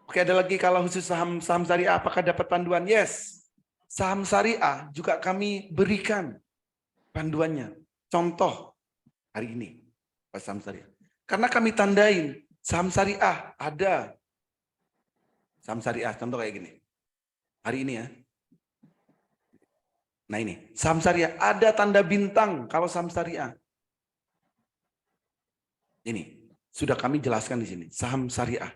Oke, ada lagi kalau khusus saham syariah, apakah dapat panduan? Yes. Saham syariah juga kami berikan panduannya. Contoh hari ini, saham syariah. Karena kami tandain saham syariah ada. Saham syariah, contoh kayak gini. Hari ini ya. Nah ini, saham syariah ada tanda bintang kalau saham syariah. Ini sudah kami jelaskan di sini, saham syariah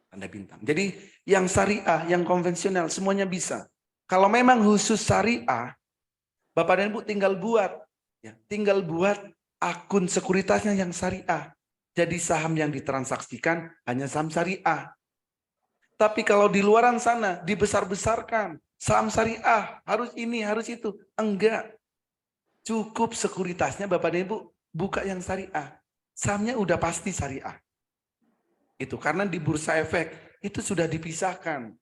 tanda bintang. Jadi yang syariah, yang konvensional semuanya bisa. Kalau memang khusus syariah, Bapak dan Ibu tinggal buat akun sekuritasnya yang syariah. Jadi saham yang ditransaksikan hanya saham syariah. Tapi kalau di luaran sana dibesar-besarkan, saham syariah harus ini, harus itu. Enggak. Cukup sekuritasnya Bapak dan Ibu buka yang syariah. Sahamnya udah pasti syariah. Itu karena di bursa efek itu sudah dipisahkan.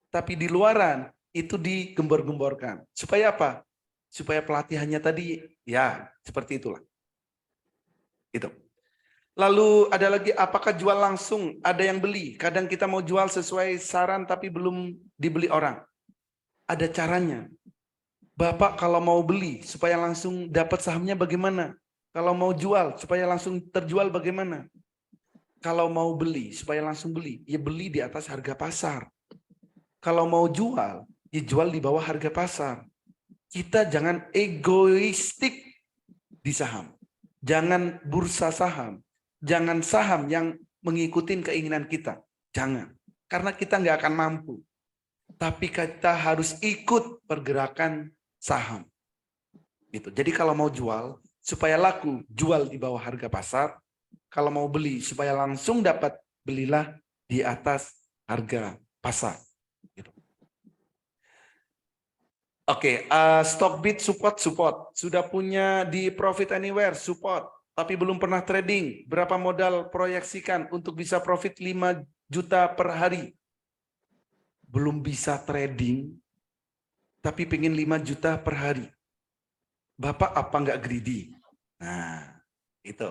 Tapi di luaran itu digembor-gemborkan. Supaya apa? Supaya pelatihannya tadi ya seperti itulah. Itu. Lalu ada lagi, apakah jual langsung? Ada yang beli. Kadang kita mau jual sesuai saran tapi belum dibeli orang. Ada caranya. Bapak kalau mau beli supaya langsung dapat sahamnya bagaimana? Kalau mau jual supaya langsung terjual bagaimana? Kalau mau beli supaya langsung beli, ya beli di atas harga pasar. Kalau mau jual, ya jual di bawah harga pasar. Kita jangan egoistik di saham. Jangan bursa saham. Jangan saham yang mengikuti keinginan kita. Jangan. Karena kita nggak akan mampu. Tapi kita harus ikut pergerakan saham. Gitu. Jadi kalau mau jual, supaya laku, jual di bawah harga pasar. Kalau mau beli, supaya langsung dapat, belilah di atas harga pasar. Gitu. Oke, Stockbit support. Sudah punya di Profit Anywhere, support. Tapi belum pernah trading. Berapa modal proyeksikan untuk bisa profit 5 juta per hari? Belum bisa trading, tapi pengen 5 juta per hari. Bapak apa enggak greedy? Nah, itu.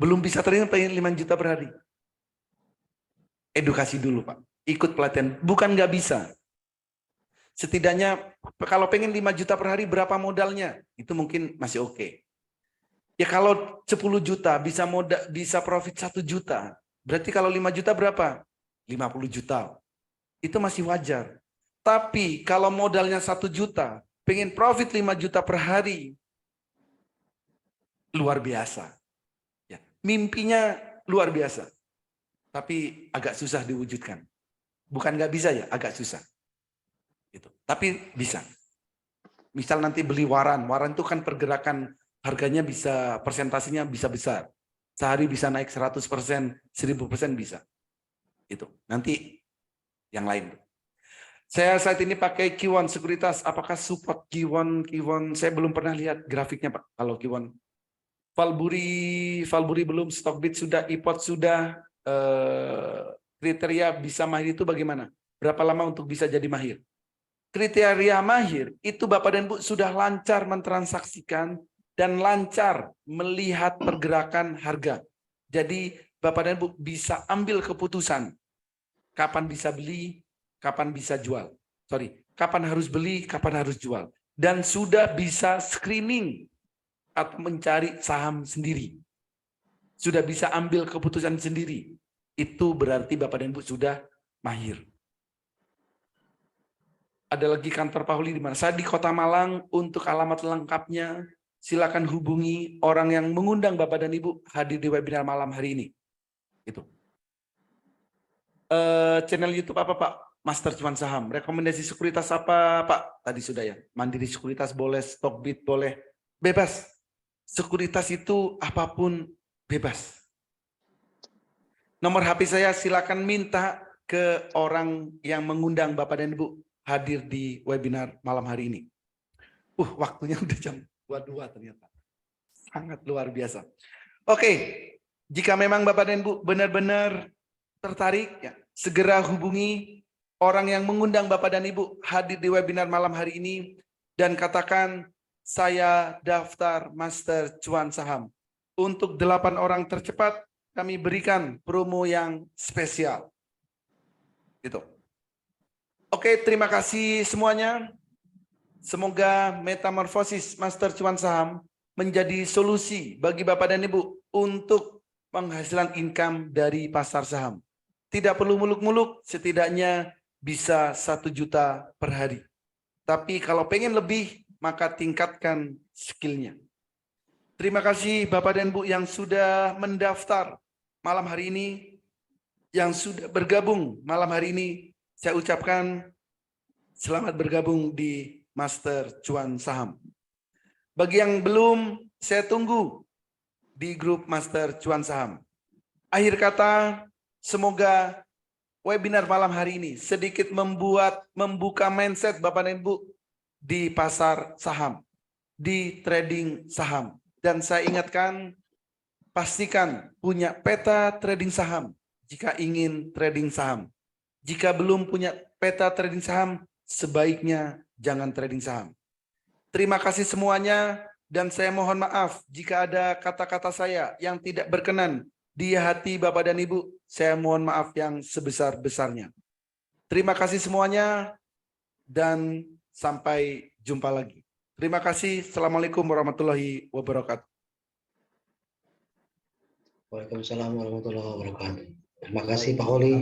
Belum bisa trading, pengen 5 juta per hari. Edukasi dulu, Pak. Ikut pelatihan. Bukan nggak bisa. Setidaknya kalau pengen 5 juta per hari, berapa modalnya? Itu mungkin masih oke. Ya kalau 10 juta bisa profit 1 juta. Berarti kalau 5 juta berapa? 50 juta. Itu masih wajar. Tapi kalau modalnya 1 juta, pengen profit 5 juta per hari, luar biasa. Ya, mimpinya luar biasa. Tapi agak susah diwujudkan. Bukan nggak bisa ya, agak susah. Gitu. Tapi bisa. Misal nanti beli waran itu kan pergerakan harganya bisa, persentasenya bisa besar. Sehari bisa naik 100%, 1000% bisa. Itu. Nanti yang lain. Saya saat ini pakai Q1 sekuritas. Apakah support Q1? Saya belum pernah lihat grafiknya, Pak. Kalau Q1. Valburi belum, Stockbit sudah, iPod sudah. Kriteria bisa mahir itu bagaimana? Berapa lama untuk bisa jadi mahir? Kriteria mahir itu Bapak dan Bu sudah lancar mentransaksikan dan lancar melihat pergerakan harga. Jadi Bapak dan Bu bisa ambil keputusan kapan bisa beli, kapan bisa jual. Kapan harus beli, kapan harus jual. Dan sudah bisa screening atau mencari saham sendiri. Sudah bisa ambil keputusan sendiri. Itu berarti Bapak dan Bu sudah mahir. Ada lagi kantor Pak Huli di mana? Saya di Kota Malang. Untuk alamat lengkapnya silakan hubungi orang yang mengundang Bapak dan Ibu hadir di webinar malam hari ini. Itu. Channel YouTube apa Pak? Master Cuan Saham. Rekomendasi sekuritas apa Pak? Tadi sudah ya. Mandiri Sekuritas boleh, Stockbit boleh. Bebas. Sekuritas itu apapun bebas. Nomor HP saya silakan minta ke orang yang mengundang Bapak dan Ibu hadir di webinar malam hari ini. Waktunya udah jam 22 ternyata. Sangat luar biasa. Oke, jika memang Bapak dan Ibu benar-benar tertarik, ya, segera hubungi orang yang mengundang Bapak dan Ibu hadir di webinar malam hari ini dan katakan, saya daftar Master Cuan Saham. Untuk 8 orang tercepat, kami berikan promo yang spesial. Gitu. Oke, terima kasih semuanya. Semoga metamorfosis Master Cuan Saham menjadi solusi bagi Bapak dan Ibu untuk penghasilan income dari pasar saham. Tidak perlu muluk-muluk, setidaknya bisa 1 juta per hari. Tapi kalau pengen lebih, maka tingkatkan skillnya. Terima kasih Bapak dan Ibu yang sudah mendaftar malam hari ini, yang sudah bergabung malam hari ini. Saya ucapkan selamat bergabung di Master Cuan Saham. Bagi yang belum, saya tunggu di grup Master Cuan Saham. Akhir kata, semoga webinar malam hari ini sedikit membuka mindset Bapak dan Ibu di pasar saham, di trading saham. Dan saya ingatkan, pastikan punya peta trading saham jika ingin trading saham. Jika belum punya peta trading saham, sebaiknya jangan trading saham. Terima kasih semuanya, dan saya mohon maaf jika ada kata-kata saya yang tidak berkenan di hati Bapak dan Ibu. Saya mohon maaf yang sebesar-besarnya. Terima kasih semuanya, dan sampai jumpa lagi. Terima kasih. Assalamualaikum warahmatullahi wabarakatuh. Waalaikumsalam warahmatullahi wabarakatuh. Terima kasih Pak Oli.